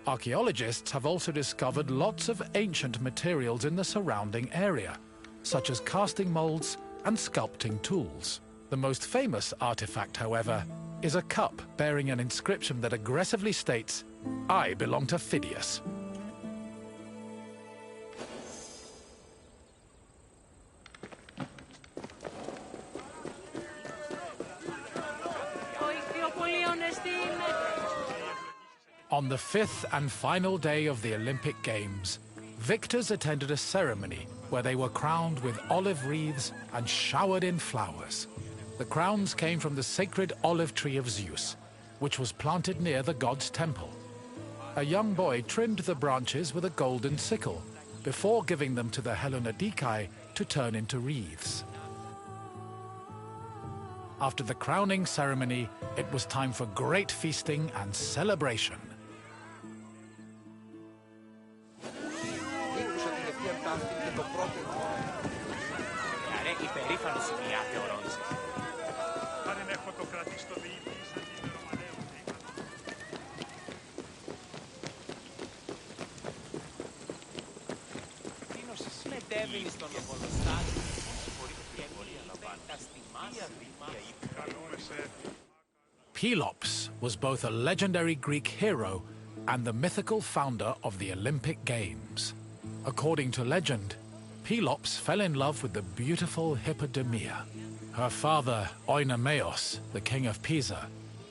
A: Archaeologists have also discovered lots of ancient materials in the surrounding area, such as casting molds and sculpting tools. The most famous artifact, however, is a cup bearing an inscription that aggressively states, "I belong to Phidias." On the 5th and final day of the Olympic Games, victors attended a ceremony where they were crowned with olive wreaths and showered in flowers. The crowns came from the sacred olive tree of Zeus, which was planted near the god's temple. A young boy trimmed the branches with a golden sickle before giving them to the Hellanodikai to turn into wreaths. After the crowning ceremony, it was time for great feasting and celebration. Pelops was both a legendary Greek hero and the mythical founder of the Olympic Games. According to legend, Pelops fell in love with the beautiful Hippodamia. Her father, Oenomaus, the king of Pisa,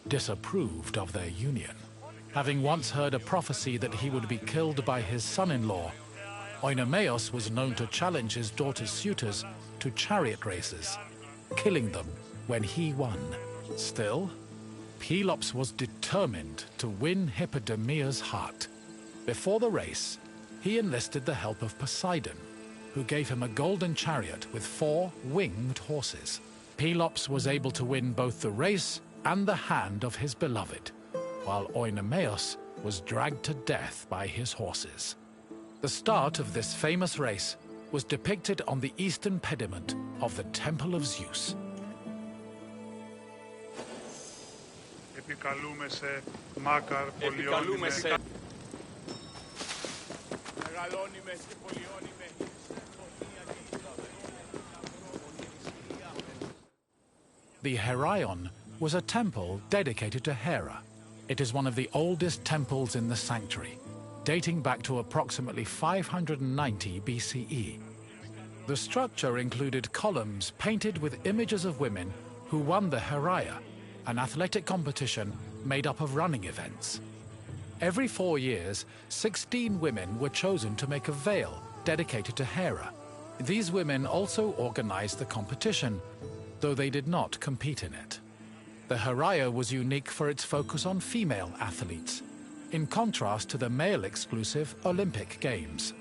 A: disapproved of their union. Having once heard a prophecy that he would be killed by his son-in-law, Oenomaus was known to challenge his daughter's suitors to chariot races, killing them when he won. Still, Pelops was determined to win Hippodamia's heart. Before the race, he enlisted the help of Poseidon, who gave him a golden chariot with 4 winged horses. Pelops was able to win both the race and the hand of his beloved, while Oenomaus was dragged to death by his horses. The start of this famous race was depicted on the eastern pediment of the Temple of Zeus.
D: Επικαλούμεσαι Μάκαρ πολιώνυμε.
K: Μεγαλώνυμες και πολιώνυμε.
A: The Heraion was a temple dedicated to Hera. It is one of the oldest temples in the sanctuary, dating back to approximately 590 BCE. The structure included columns painted with images of women who won the Heraia, an athletic competition made up of running events. Every 4 years, 16 women were chosen to make a veil dedicated to Hera. These women also organized the competition, though they did not compete in it. The Heraia was unique for its focus on female athletes, in contrast to the male-exclusive Olympic Games.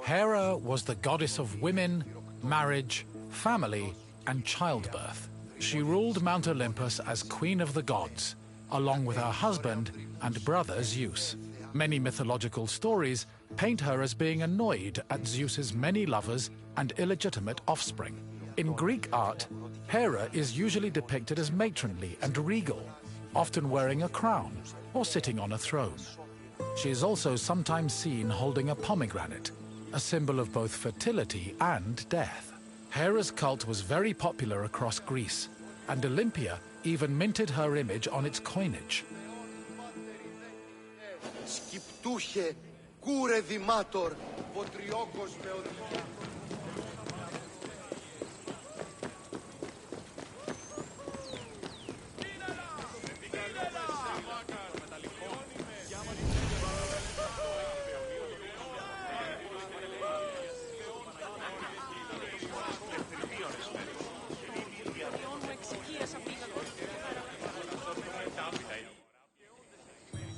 A: Hera was the goddess of women, marriage, family, and childbirth. She ruled Mount Olympus as Queen of the Gods, along with her husband and brother Zeus. Many mythological stories paint her as being annoyed at Zeus's many lovers and illegitimate offspring. In Greek art, Hera is usually depicted as matronly and regal, often wearing a crown or sitting on a throne. She is also sometimes seen holding a pomegranate, a symbol of both fertility and death. Hera's cult was very popular across Greece, and Olympia even minted her image on its coinage.
G: Σκυπτούχε, κούρε δημάτορ, βοτριόκος με οδηγία.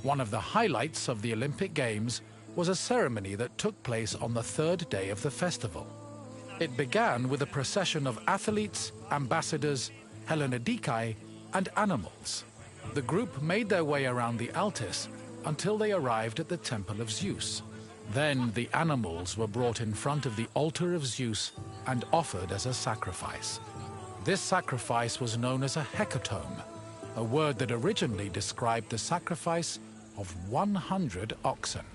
A: One of the highlights of the Olympic Games was a ceremony that took place on the third day of the festival. It began with a procession of athletes, ambassadors, Hellenodikai, and animals. The group made their way around the Altis until they arrived at the Temple of Zeus. Then the animals were brought in front of the altar of Zeus and offered as a sacrifice. This sacrifice was known as a hecatomb, a word that originally described the sacrifice of 100 oxen.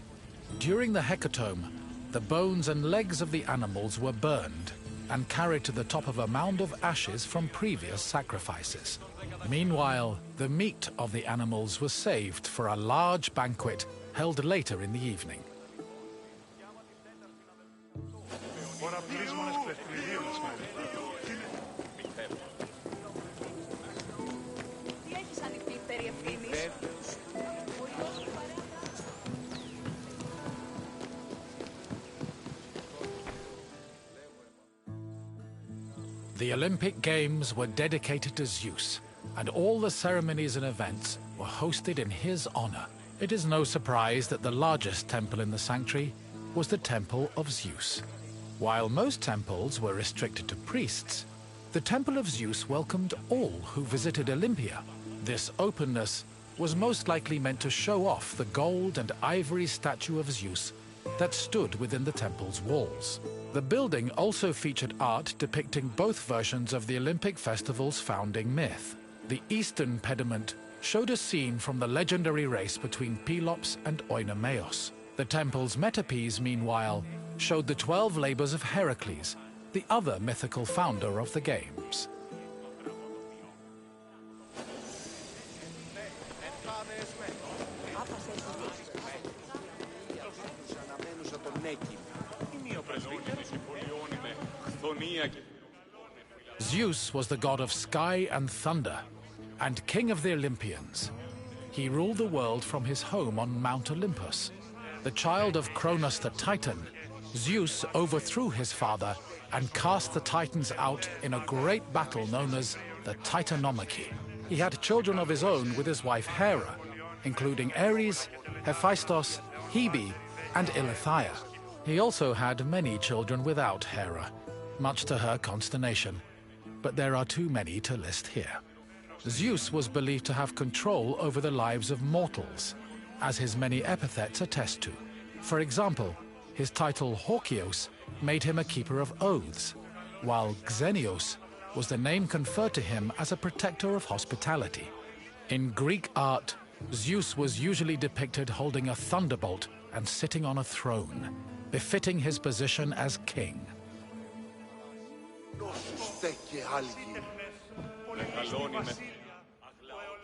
A: During the hecatomb, the bones and legs of the animals were burned and carried to the top of a mound of ashes from previous sacrifices. Meanwhile, the meat of the animals was saved for a large banquet held later in the evening. The Olympic Games were dedicated to Zeus, and all the ceremonies and events were hosted in his honor. It is no surprise that the largest temple in the sanctuary was the Temple of Zeus. While most temples were restricted to priests, the Temple of Zeus welcomed all who visited Olympia. This openness was most likely meant to show off the gold and ivory statue of Zeus that stood within the temple's walls. The building also featured art depicting both versions of the Olympic festival's founding myth. The eastern pediment showed a scene from the legendary race between Pelops and Oinomaos. The temple's metapiece, meanwhile, showed the 12 labors of Heracles, the other mythical founder of the games. Zeus was the god of sky and thunder, and king of the Olympians. He ruled the world from his home on Mount Olympus. The child of Cronus the Titan, Zeus overthrew his father and cast the Titans out in a great battle known as the Titanomachy. He had children of his own with his wife Hera, including Ares, Hephaestus, Hebe, and Eileithyia. He also had many children without Hera, much to her consternation, but there are too many to list here. Zeus was believed to have control over the lives of mortals, as his many epithets attest to. For example, his title Horkios made him a keeper of oaths, while Xenios was the name conferred to him as a protector of hospitality. In Greek art, Zeus was usually depicted holding a thunderbolt and sitting on a throne, befitting his position as king.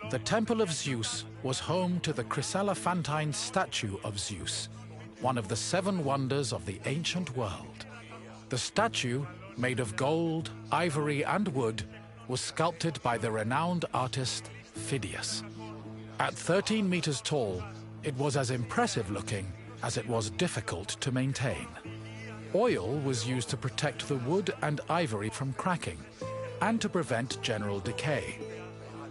A: The Temple of Zeus was home to the chryselephantine statue of Zeus, one of the 7 wonders of the ancient world. The statue, made of gold, ivory, and wood, was sculpted by the renowned artist Phidias. At 13 meters tall, it was as impressive looking as it was difficult to maintain. Oil was used to protect the wood and ivory from cracking and to prevent general decay.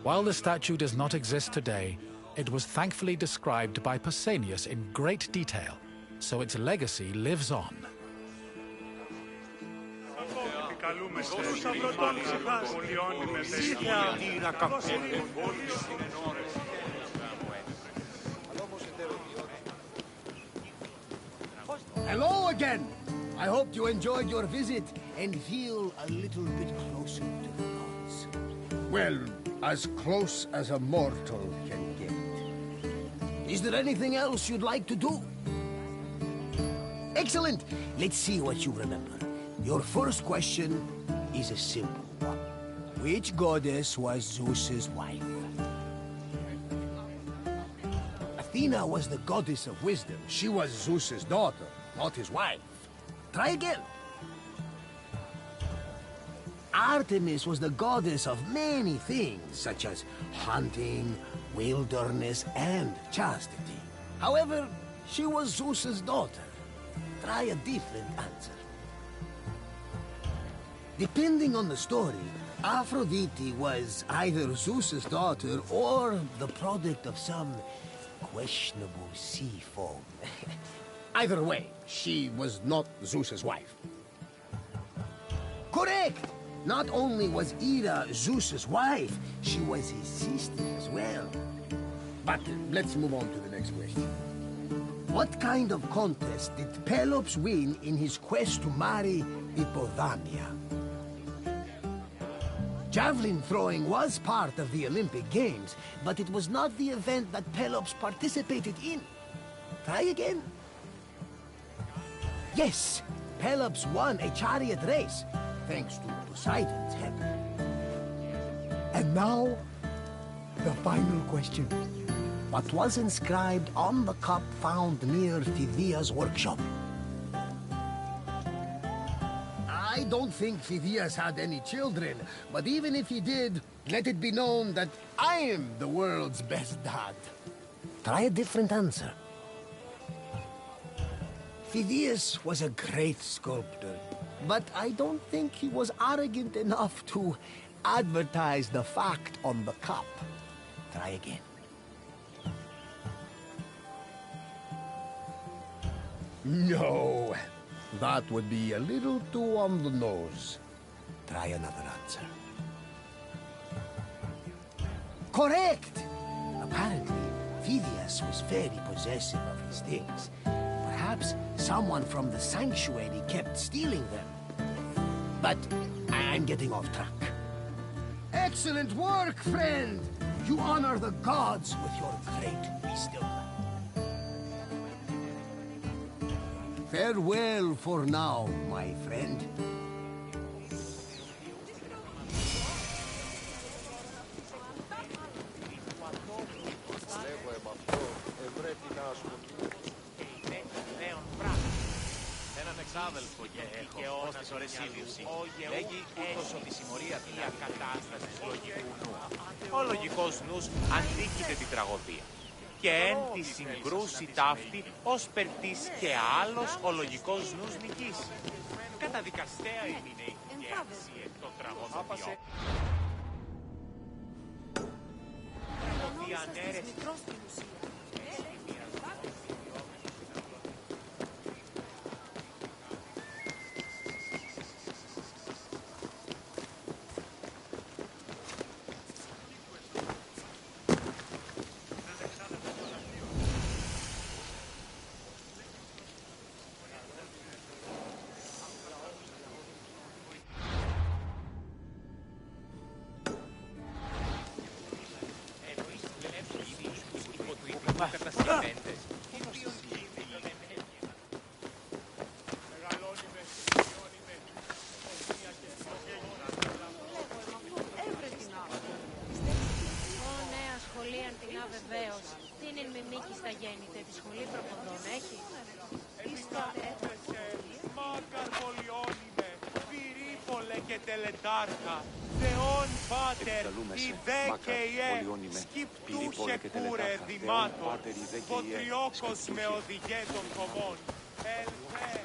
A: While the statue does not exist today, it was thankfully described by Pausanias in great detail, so its legacy lives on.
M: Hello again! I hope you enjoyed your visit and feel a little bit closer to the gods. Well, as close as a mortal can get. Is there anything else you'd like to do? Excellent! Let's see what you remember. Your first question is a simple one. Which goddess was Zeus's wife? Athena was the goddess of wisdom. She was Zeus's daughter, not his wife. Try again. Artemis was the goddess of many things, such as hunting, wilderness, and chastity. However, she was Zeus's daughter. Try a different answer. Depending on the story, Aphrodite was either Zeus's daughter or the product of some questionable sea foam. Either way, she was not Zeus's wife. Correct! Not only was Hera Zeus's wife, she was his sister as well. But let's move on to the next question. What kind of contest did Pelops win in his quest to marry Hippodamia? Javelin throwing was part of the Olympic Games, but it was not the event that Pelops participated in. Try again. Yes, Pelops won a chariot race, thanks to Poseidon's help. And now, the final question. What was inscribed on the cup found near Phidias' workshop? I don't think Phidias had any children, but even if he did, let it be known that I am the world's best dad. Try a different answer. Phidias was a great sculptor, but I don't think he was arrogant enough to advertise the fact on the cup. Try again. No, that would be a little too on the nose. Try another answer. Correct! Apparently, Phidias was very possessive of his things. Perhaps someone from the sanctuary kept stealing them. But I'm getting off track. Excellent work, friend! You honor the gods with your great wisdom. Farewell for now, my friend.
H: Έναν εξάδελφο και όνας ορεσίλιουση. Λέγει ούτως ότι η συμμορία του η ακατάσταση λογικού νου. Ο λογικός νους αντίκειται την τραγωδία. Και εν τη συγκρούση ταύτη, ως περτής και άλλος ο λογικός νους νικήσει. Καταδικαστέα είναι η γέρση εκ των τραγωδιών.
F: Βεβαίως. Τι είναι με μήκη στα γέννητα, τη σχολή προποδών έχει.
H: και τελετάρχα, Θεόν Πάτερ, ιδέ και ιέ, σκυπτούχε κούρε δημάτων, βοτριόκος με οδηγέ των κομμών, ελθέ.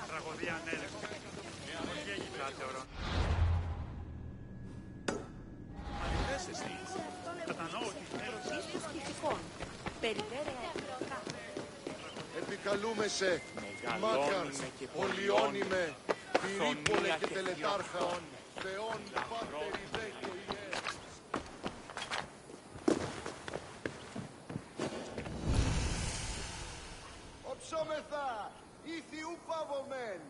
D: Τραγωδία ανέλευση. Θεωρώ. Κατανοώ ότι
G: επικαλούμεσαι, Μάκαρ, Πολιόνιμε, Πυρίπολε και Τελετάρχα, Θεόν Πάτερ ιδέ και ιέ. Οψόμεθα, ήθιου παβωμέν.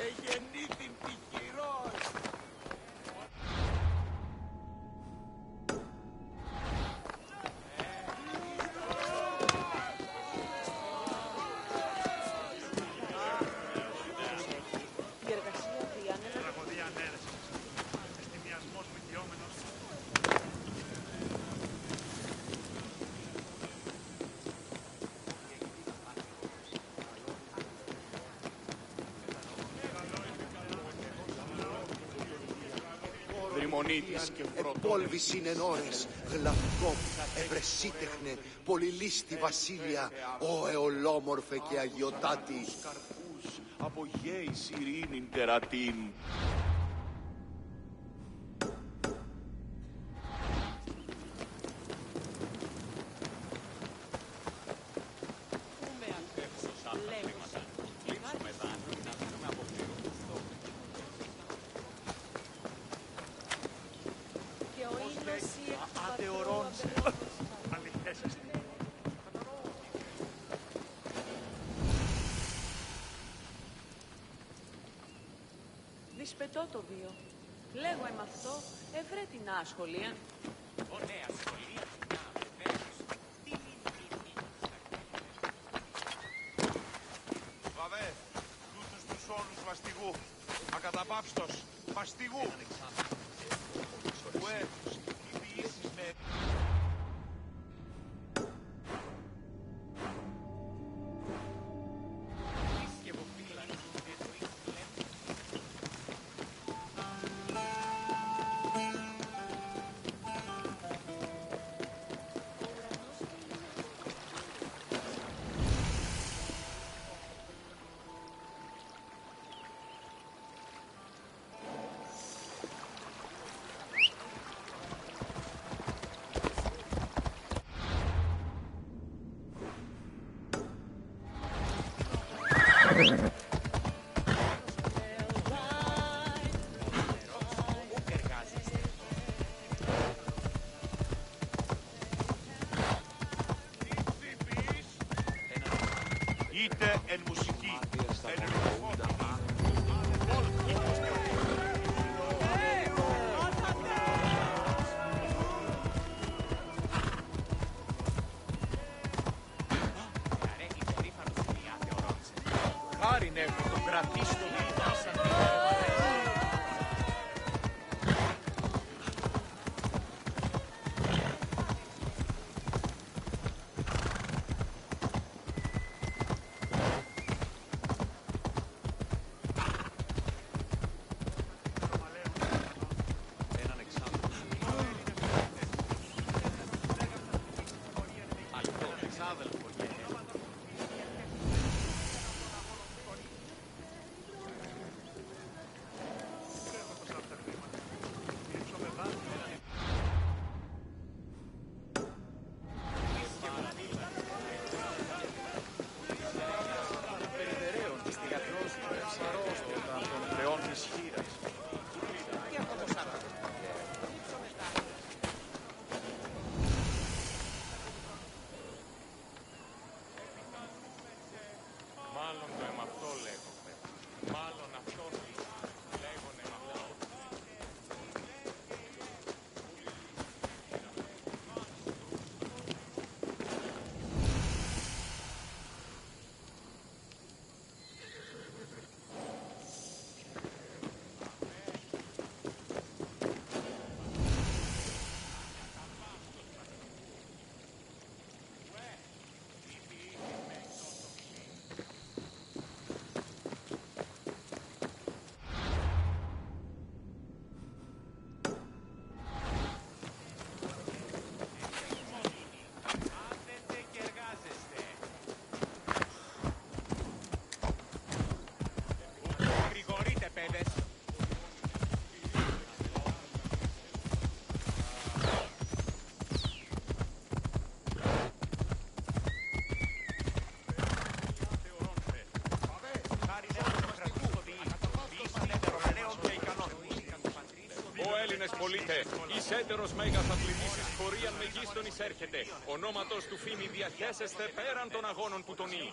K: Εγεννήθην τυχηρός.
D: Τραγωδία ανέλευση. Εστιμιασμός μικιόμενος.
G: Επόλβησιν εν ώρες, γλαυκό, ευρεσίτεχνε, πολυλίστη βασίλεια, ο εολόμορφε και αγιοτάτη.
K: Από γέης ειρήνην τερατήν.
C: Δυσπετώ το βίο. Λέγω εμ' αυτό, ευρέ την άσχολια.
H: Ο νέα σχολεία,
K: Βαβέ, τούτους τους όνους μαστιγού, ακαταπαύστος, μαστιγού. Ουέ, οι ποιήσεις με... Είτε εν μουσική, εν χάριν έχω τον κρατήσω λίγα σαν την
E: Ήρθε, εις έτερος μέγας αθλητής εις πορείαν μεγίστων εισέρχεται. Ονόματος του φήμη διαχέσεσθε πέραν των αγώνων που τονεί.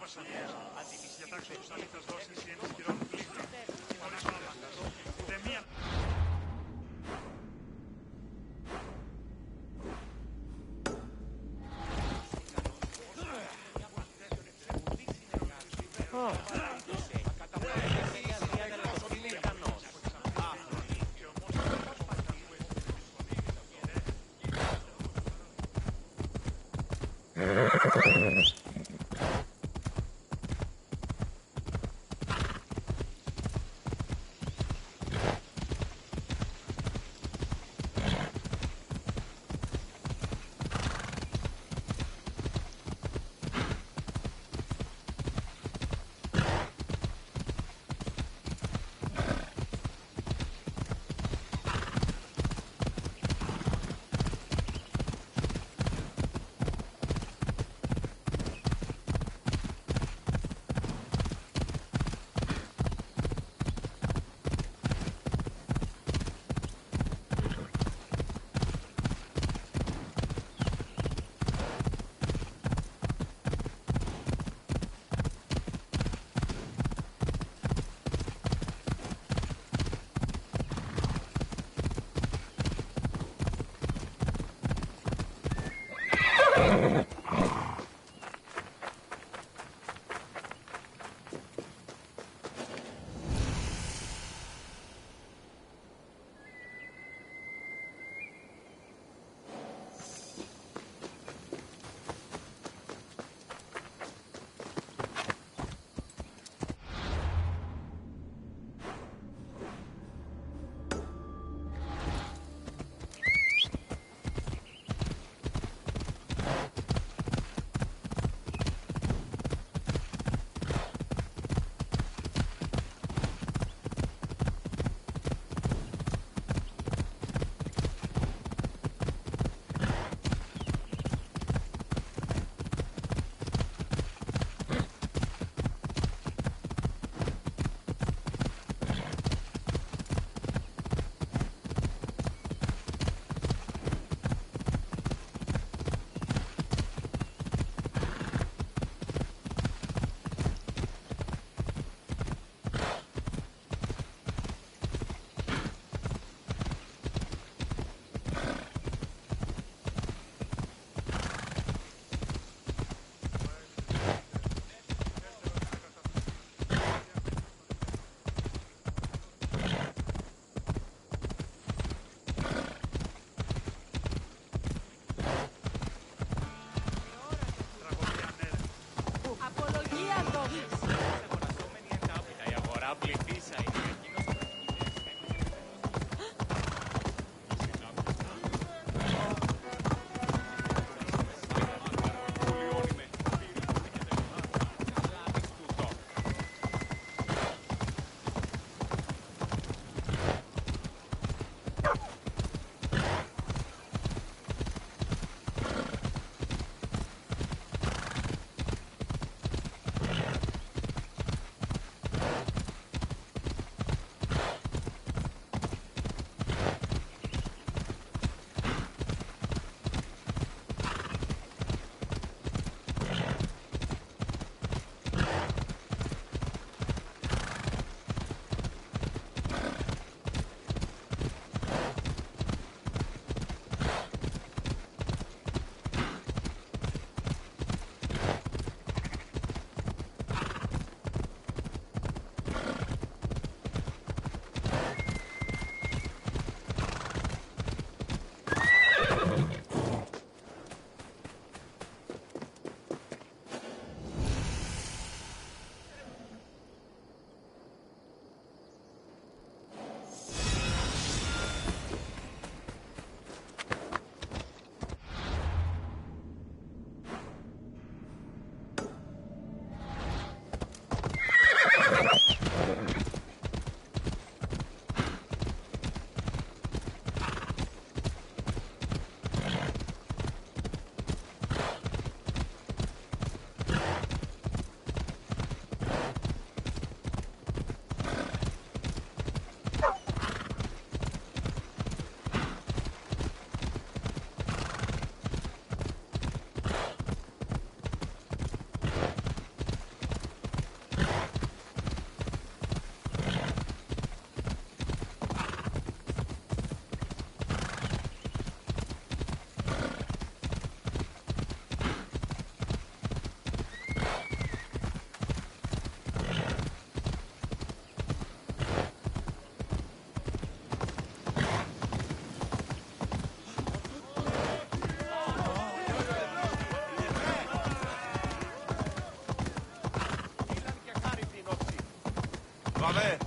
K: Βαβέ,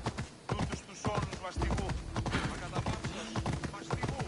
K: τούτους τους όνους μαστιγού. Ακαταβάψος, μαστιγού.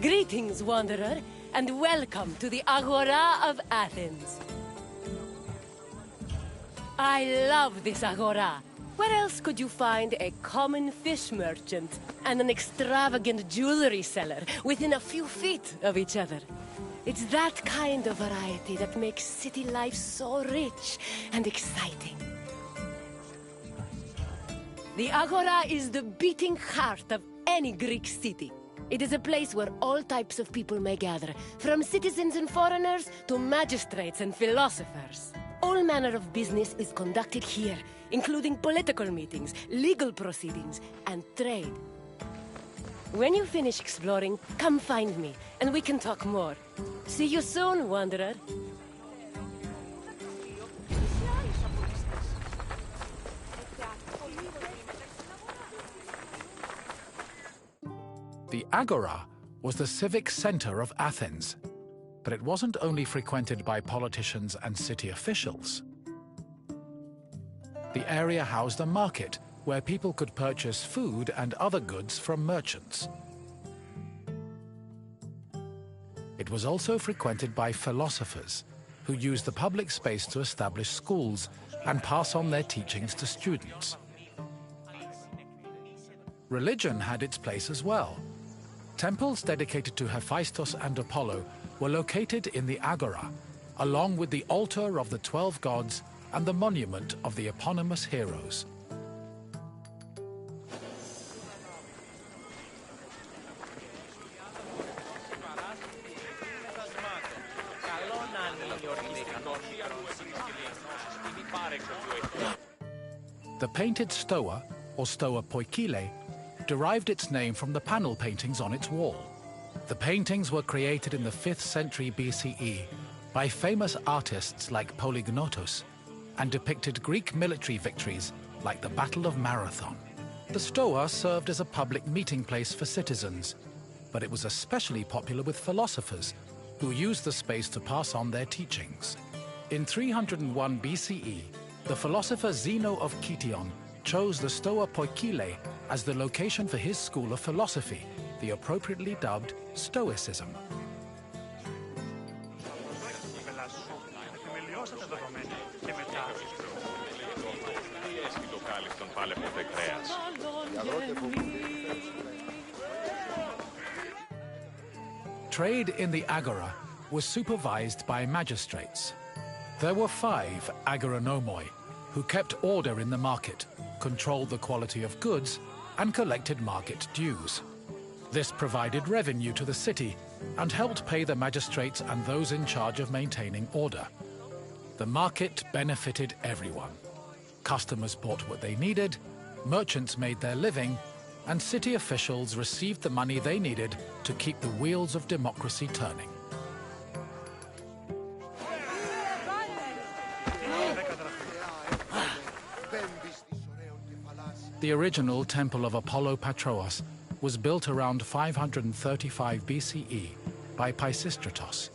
B: Greetings, wanderer, and welcome to the Agora of Athens. I love this Agora. Where else could you find a common fish merchant and an extravagant jewelry seller within a few feet of each other? It's that kind of variety that makes city life so rich and exciting. The Agora is the beating heart of any Greek city. It is a place where all types of people may gather, from citizens and foreigners to magistrates and philosophers. All manner of business is conducted here, including political meetings, legal proceedings, and trade. When you finish exploring, come find me, and we can talk more. See you soon, wanderer.
A: The Agora was the civic center of Athens, but it wasn't only frequented by politicians and city officials. The area housed a market where people could purchase food and other goods from merchants. It was also frequented by philosophers, who used the public space to establish schools and pass on their teachings to students. Religion had its place as well. Temples dedicated to Hephaestus and Apollo were located in the Agora, along with the altar of the 12 gods and the monument of the eponymous heroes. The painted stoa, or stoa poikile, derived its name from the panel paintings on its wall. The paintings were created in the 5th century BCE by famous artists like Polygnotus and depicted Greek military victories like the Battle of Marathon. The stoa served as a public meeting place for citizens, but it was especially popular with philosophers who used the space to pass on their teachings. In 301 BCE, the philosopher Zeno of Kition chose the stoa poikile as the location for his school of philosophy, the appropriately dubbed Stoicism. Trade in the Agora was supervised by magistrates. There were 5 agoranomoi, who kept order in the market, controlled the quality of goods, and collected market dues. This provided revenue to the city and helped pay the magistrates and those in charge of maintaining order. The market benefited everyone. Customers bought what they needed, merchants made their living, and city officials received the money they needed to keep the wheels of democracy turning. The original Temple of Apollo Patrous was built around 535 BCE by Pisistratos,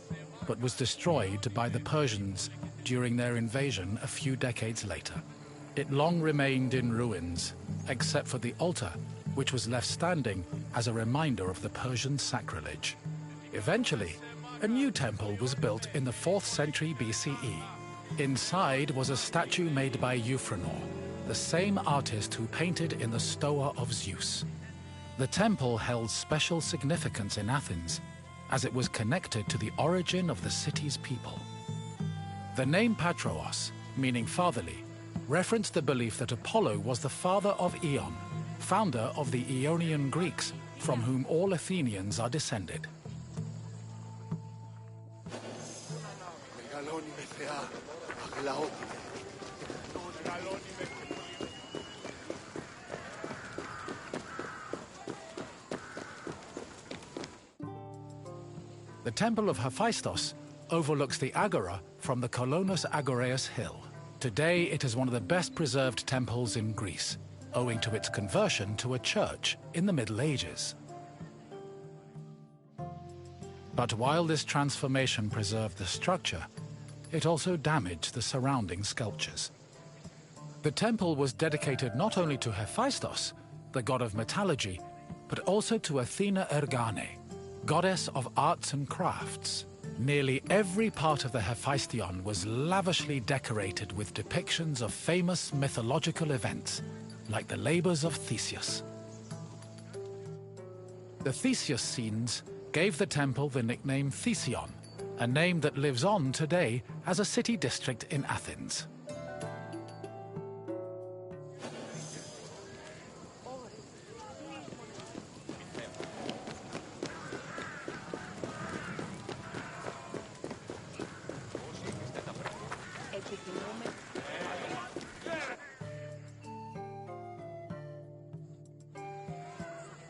A: but was destroyed by the Persians during their invasion a few decades later. It long remained in ruins, except for the altar, which was left standing as a reminder of the Persian sacrilege. Eventually, a new temple was built in the 4th century BCE. Inside was a statue made by Euphranor, the same artist who painted in the Stoa of Zeus. The temple held special significance in Athens, as it was connected to the origin of the city's people. The name Patrous, meaning fatherly, referenced the belief that Apollo was the father of Aeon, founder of the Aeonian Greeks, from whom all Athenians are descended. The Temple of Hephaestus overlooks the Agora from the Colonus Agoreus hill. Today it is one of the best preserved temples in Greece, owing to its conversion to a church in the Middle Ages. But while this transformation preserved the structure, it also damaged the surrounding sculptures. The temple was dedicated not only to Hephaestus, the god of metallurgy, but also to Athena Ergane, goddess of arts and crafts. Nearly every part of the Hephaestion was lavishly decorated with depictions of famous mythological events, like the labors of Theseus. The Theseus scenes gave the temple the nickname Thesion, a name that lives on today as a city district in Athens.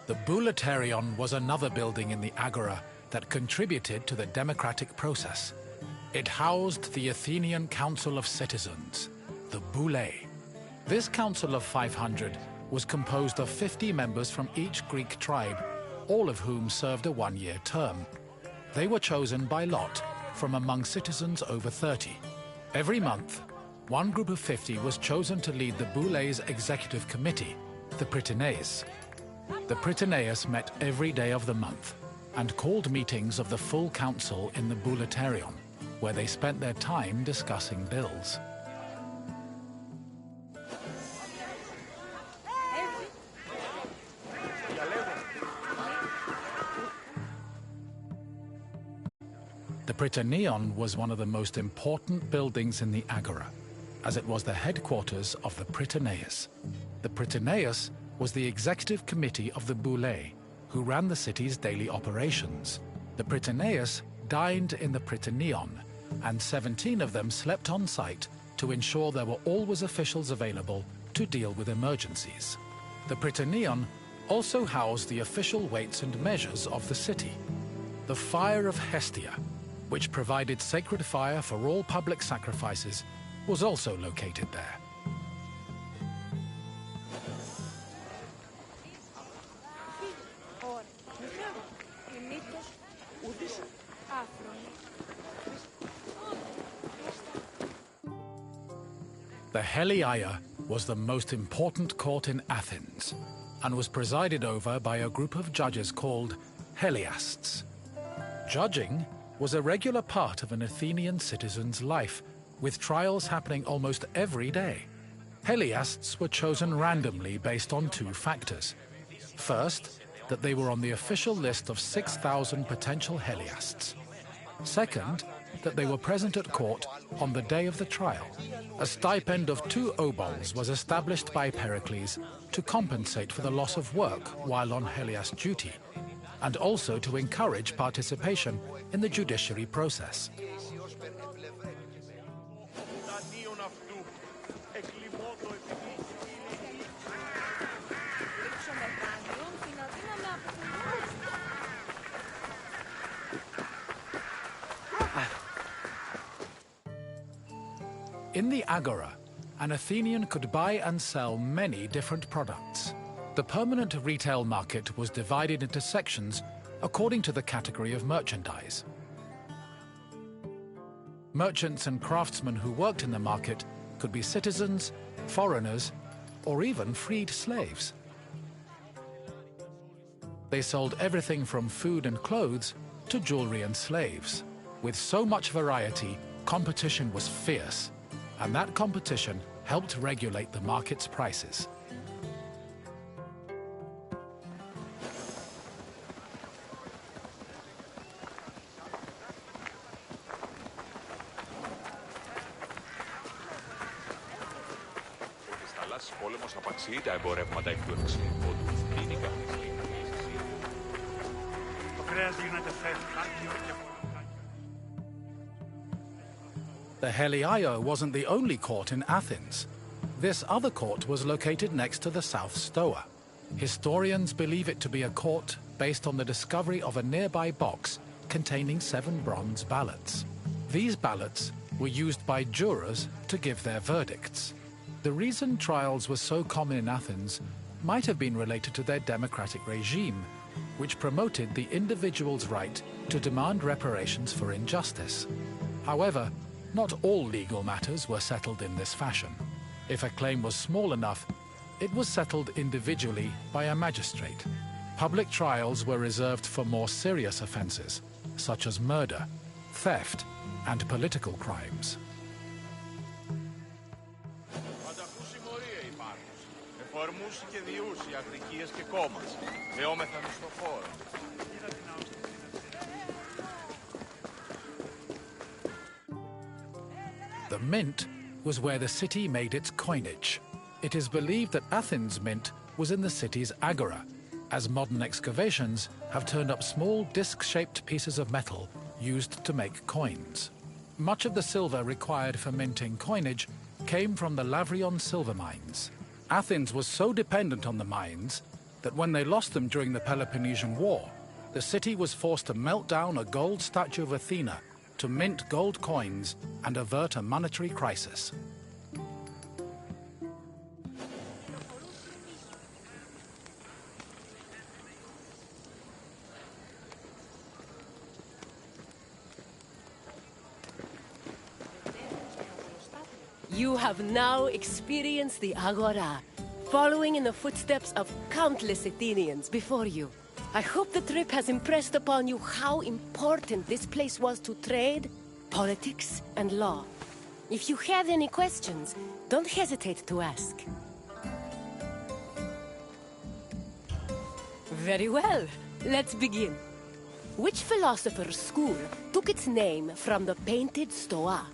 A: The Bouleuterion was another building in the Agora that contributed to the democratic process. It housed the Athenian Council of Citizens, the Boulei. This council of 500 was composed of 50 members from each Greek tribe, all of whom served a one-year term. They were chosen by lot from among citizens over 30. Every month, one group of 50 was chosen to lead the Boulei's executive committee, the Prytaneis. The Prytaneis met every day of the month and called meetings of the full council in the Bouleuterion, where they spent their time discussing bills. The Prytaneon was one of the most important buildings in the Agora, as it was the headquarters of the Prytaneis. The Prytaneis was the executive committee of the Boulei, who ran the city's daily operations. The Prytaneis dined in the Prytaneon, and 17 of them slept on site to ensure there were always officials available to deal with emergencies. The Prytaneon also housed the official weights and measures of the city. The Fire of Hestia, which provided sacred fire for all public sacrifices, was also located there. The Heliaia was the most important court in Athens and was presided over by a group of judges called Heliasts. Judging was a regular part of an Athenian citizen's life, with trials happening almost every day. Heliasts were chosen randomly based on two factors. First, that they were on the official list of 6,000 potential Heliasts. Second, that they were present at court on the day of the trial. A stipend of 2 obols was established by Pericles to compensate for the loss of work while on Heliast duty, and also to encourage participation in the judiciary process. In the Agora, an Athenian could buy and sell many different products. The permanent retail market was divided into sections according to the category of merchandise. Merchants and craftsmen who worked in the market could be citizens, foreigners, or even freed slaves. They sold everything from food and clothes to jewelry and slaves. With so much variety, competition was fierce, and that competition helped regulate the market's prices. The Heliaia wasn't the only court in Athens. This other court was located next to the South Stoa. Historians believe it to be a court based on the discovery of a nearby box containing 7 bronze ballots. These ballots were used by jurors to give their verdicts. The reason trials were so common in Athens might have been related to their democratic regime, which promoted the individual's right to demand reparations for injustice. However, not all legal matters were settled in this fashion. If a claim was small enough, it was settled individually by a magistrate. Public trials were reserved for more serious offenses, such as murder, theft, and political crimes. The mint was where the city made its coinage. It is believed that Athens' mint was in the city's agora, as modern excavations have turned up small disc-shaped pieces of metal used to make coins. Much of the silver required for minting coinage came from the Lavrion silver mines. Athens was so dependent on the mines that when they lost them during the Peloponnesian War, the city was forced to melt down a gold statue of Athena to mint gold coins and avert a monetary crisis.
B: You have now experienced the Agora, following in the footsteps of countless Athenians before you. I hope the trip has impressed upon you how important this place was to trade, politics, and law. If you have any questions, don't hesitate to ask. Very well. Let's begin. Which philosopher's school took its name from the painted stoa?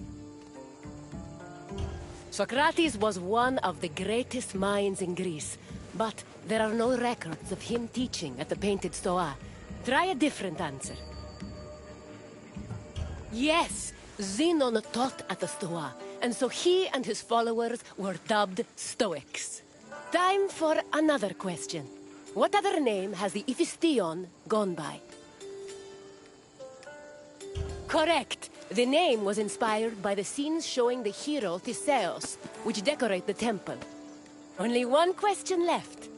B: Socrates was one of the greatest minds in Greece, but there are no records of him teaching at the painted stoa. Try a different answer. Yes, Zenon taught at the stoa, and so he and his followers were dubbed Stoics. Time for another question. What other name has the Iphistion gone by? Correct. The name was inspired by the scenes showing the hero Theseus, which decorate the temple. Only one question left.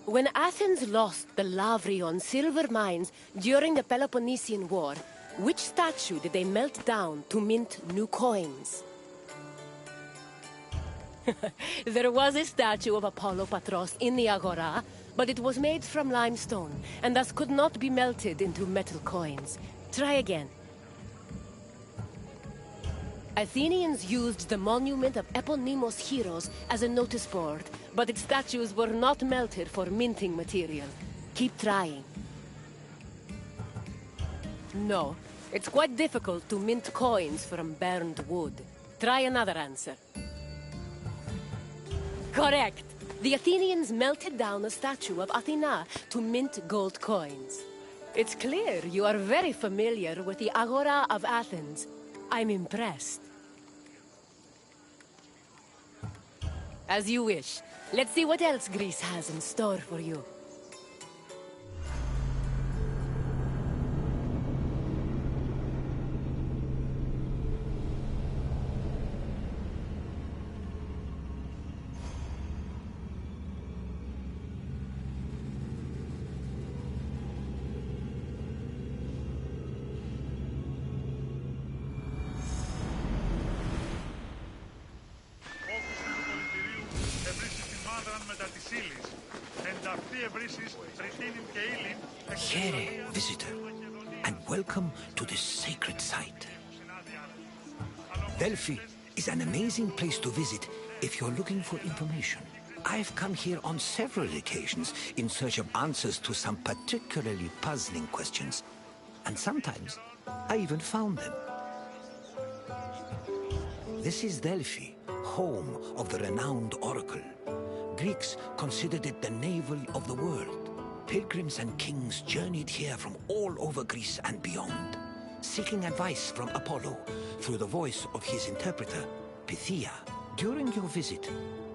B: When Athens lost the Lavrion silver mines during the Peloponnesian War, which statue did they melt down to mint new coins? There was a statue of Apollo Patros in the Agora, but it was made from limestone, and thus could not be melted into metal coins. Try again. Athenians used the monument of eponymous heroes as a notice board, but its statues were not melted for minting material. Keep trying. No, it's quite difficult to mint coins from burned wood. Try another answer. Correct. The Athenians melted down a statue of Athena to mint gold coins. It's clear you are very familiar with the Agora of Athens. I'm impressed. As you wish. Let's see what else Greece has in store for you.
L: Here, visitor, and welcome to this sacred site. Delphi is an amazing place to visit if you're looking for information. I've come here on several occasions in search of answers to some particularly puzzling questions, and sometimes I even found them. This is Delphi, home of the renowned oracle. Greeks considered it the navel of the world. Pilgrims and kings journeyed here from all over Greece and beyond, seeking advice from Apollo through the voice of his interpreter, Pythia. During your visit,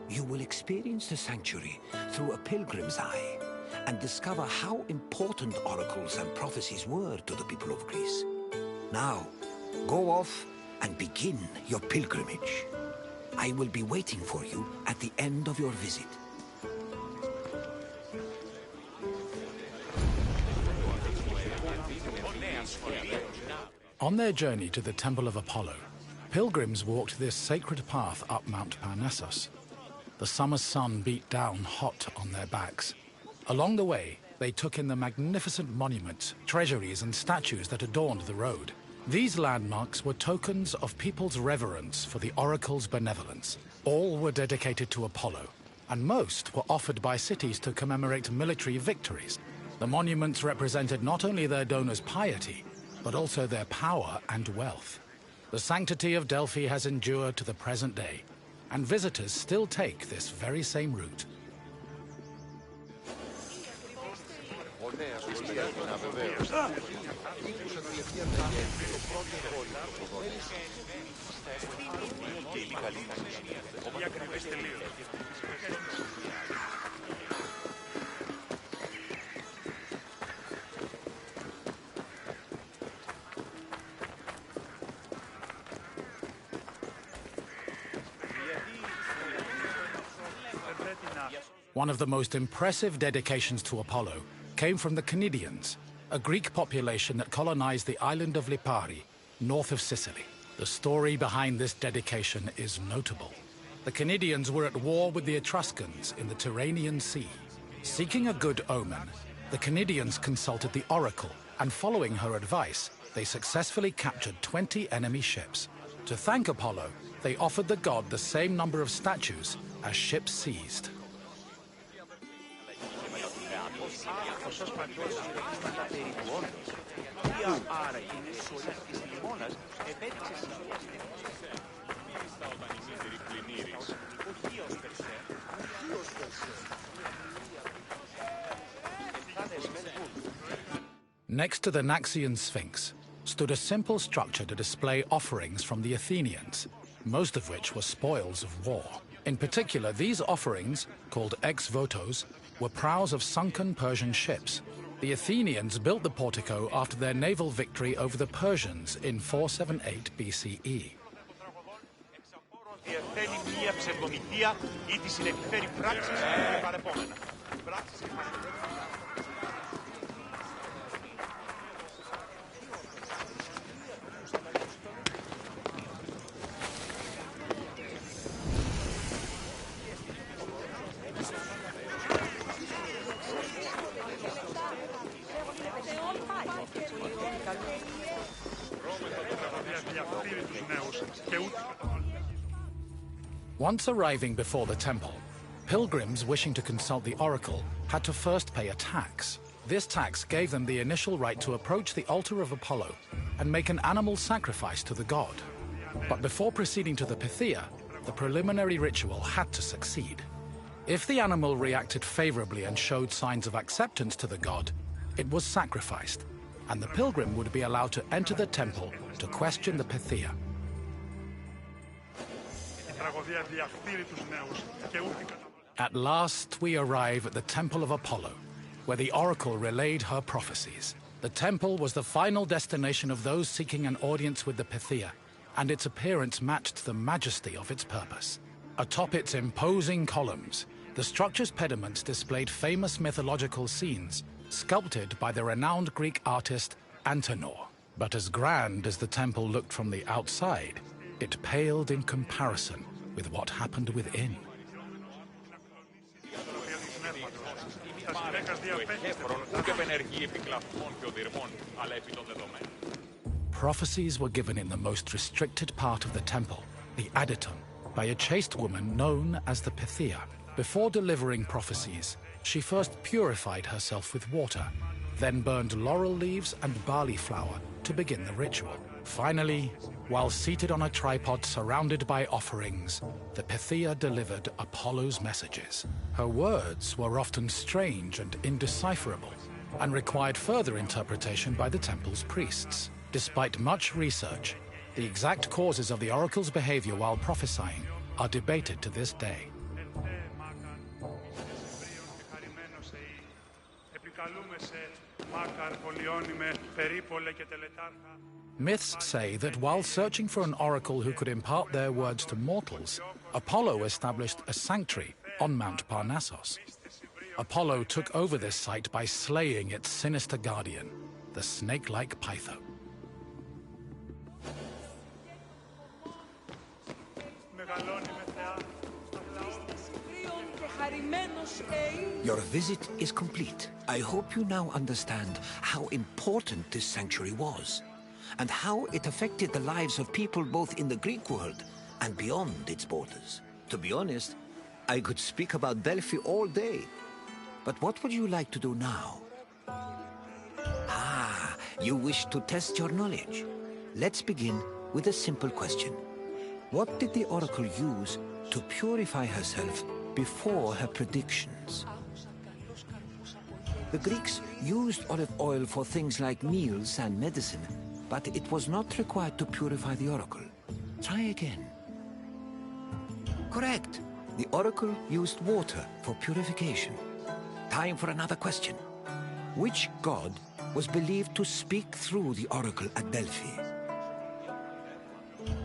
L: you will experience the sanctuary through a pilgrim's eye and discover how important oracles and prophecies were to the people of Greece. Now, go off and begin your pilgrimage. I will be waiting for you at the end of your visit.
A: On their journey to the Temple of Apollo, pilgrims walked this sacred path up Mount Parnassus. The summer sun beat down hot on their backs. Along the way, They took in the magnificent monuments, treasuries, and statues that adorned the road. These landmarks were tokens of people's reverence for the oracle's benevolence. All were dedicated to Apollo, and most were offered by cities to commemorate military victories. The monuments represented not only their donors' piety, but also their power and wealth. The sanctity of Delphi has endured to the present day, and visitors still take this very same route. One of the most impressive dedications to Apollo came from the Cnidians, a Greek population that colonized the island of Lipari, north of Sicily. The story behind this dedication is notable. The Cnidians were at war with the Etruscans in the Aegean Sea. Seeking a good omen, the Cnidians consulted the oracle, and following her advice, they successfully captured 20 enemy ships. To thank Apollo, they offered the god the same number of statues as ships seized. Next to the Naxian Sphinx stood a simple structure to display offerings from the Athenians, most of which were spoils of war. In particular, these offerings, called ex-votos, were prows of sunken Persian ships. The Athenians built the portico after their naval victory over the Persians in 478 BCE. Once arriving before the temple, pilgrims wishing to consult the oracle had to first pay a tax. This tax gave them the initial right to approach the altar of Apollo and make an animal sacrifice to the god. But before proceeding to the Pythia, the preliminary ritual had to succeed. If the animal reacted favorably and showed signs of acceptance to the god, it was sacrificed, and the pilgrim would be allowed to enter the temple to question the Pythia. At last, we arrive at the Temple of Apollo, where the oracle relayed her prophecies. The temple was the final destination of those seeking an audience with the Pythia, and its appearance matched the majesty of its purpose. Atop its imposing columns, the structure's pediments displayed famous mythological scenes, sculpted by the renowned Greek artist Antenor. But as grand as the temple looked from the outside, it paled in comparison with what happened within. Prophecies were given in the most restricted part of the temple, the Adyton, by a chaste woman known as the Pythia. Before delivering prophecies, she first purified herself with water, then burned laurel leaves and barley flour to begin the ritual. Finally, while seated on a tripod surrounded by offerings, the Pythia delivered Apollo's messages. Her words were often strange and indecipherable, and required further interpretation by the temple's priests. Despite much research, the exact causes of the oracle's behavior while prophesying are debated to this day. Myths say that while searching for an oracle who could impart their words to mortals, Apollo established a sanctuary on Mount Parnassus. Apollo took over this site by slaying its sinister guardian, the snake-like Pytho.
L: Your visit is complete. I hope you now understand how important this sanctuary was, and how it affected the lives of people both in the Greek world and beyond its borders. To be honest, I could speak about Delphi all day. But what would you like to do now? Ah, you wish to test your knowledge. Let's begin with a simple question. What did the oracle use to purify herself before her predictions? The Greeks used olive oil for things like meals and medicine, but it was not required to purify the oracle. Try again. Correct. The oracle used water for purification. Time for another question. Which god was believed to speak through the oracle at Delphi?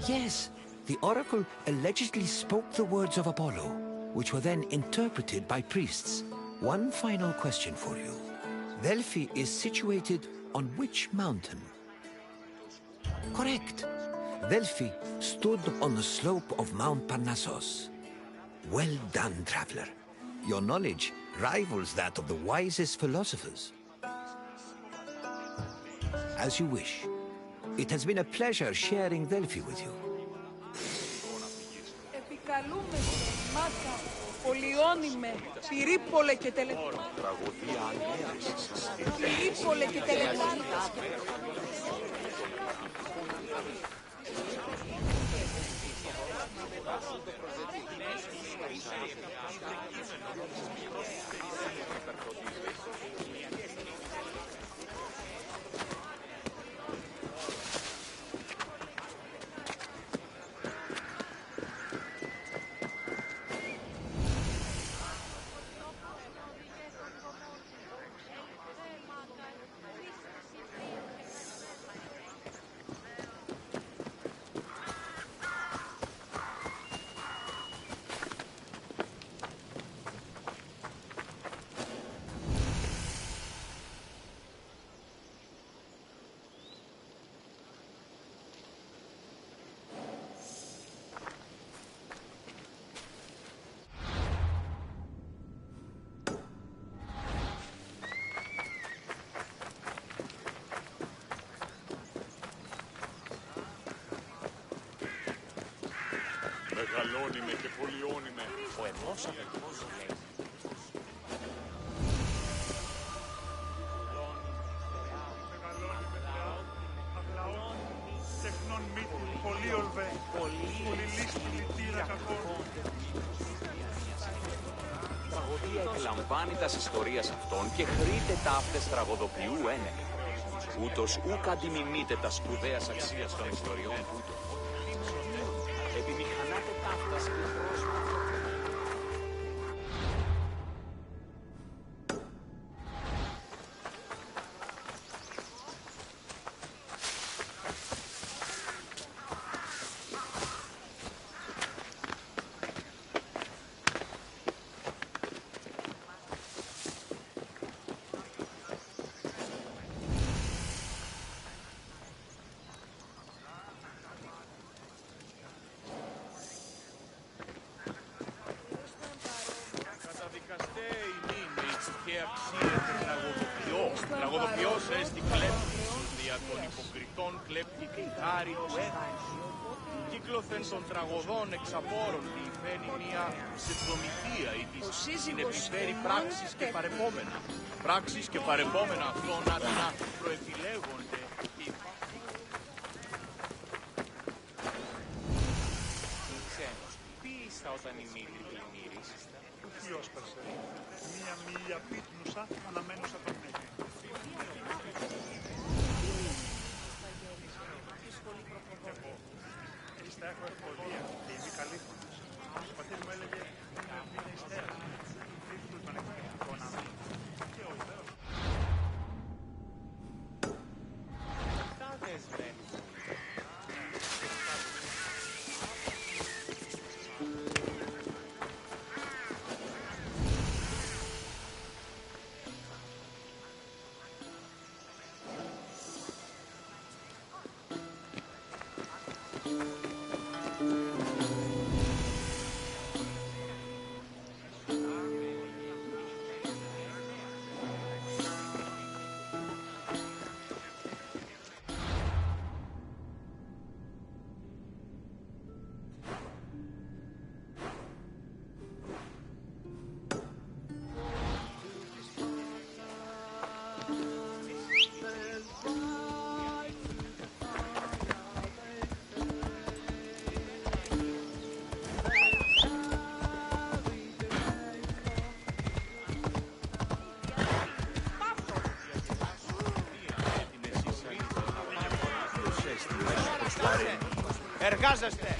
L: Yes, the oracle allegedly spoke the words of Apollo, which were then interpreted by priests. One final question for you. Delphi is situated on which mountain? Correct. Delphi stood on the slope of Mount Parnassus. Well done, traveler. Your knowledge rivals that of the wisest philosophers. As you wish. It has been a pleasure sharing Delphi with you.
F: Πολιόνιμε, πυρίπολε και τελετάρκα. Πυρίπολε και τελετάρκα.
E: Μεγαλώνει και πολιώνει με.
H: Ο ενός αδελφός λέει.
D: Τεχνών μύτη, πολύ ορβέ, πολύ λίστη λυτήρα κακών.
E: Η τραγωδία εκλαμβάνει τας ιστορίας αυτών και χρείται ταύτες τραγωδοποιού ένεκ. Ούτως ούκ αντιμιμείται τα σπουδαίας αξίας των ιστοριών τούτων. Επιμηχανάται ταύτας και πρόσωπα.
K: Τραγωδοποιός έστι κλέπτης, δια των υποκριτών κλέπτη τη χάρη του έθνους. Κύκλωθεν των τραγωδών εξαπόρων διηφαίνει μια ψευδομηθεία ή της συνεπιφέρει πράξεις και παρεπόμενα. Πράξεις και παρεπόμενα αυτών να προεπιλέγονται.
H: Ξένος, ποιήστα όταν η μύτη πλημμύρης.
D: Ποιος περσέ, μία μίλια πίτνουσα αναμένουσα τον μύτη. Ίστα έχω ευκολία και είμαι καλύφωνος. Ο πατήρ μου έλεγε είναι υστέρας. Δείχνουν τον εκπαιδευτικό να μην. Και ο ιδέος.
H: Τα δεσμένους. Εργάζεστε!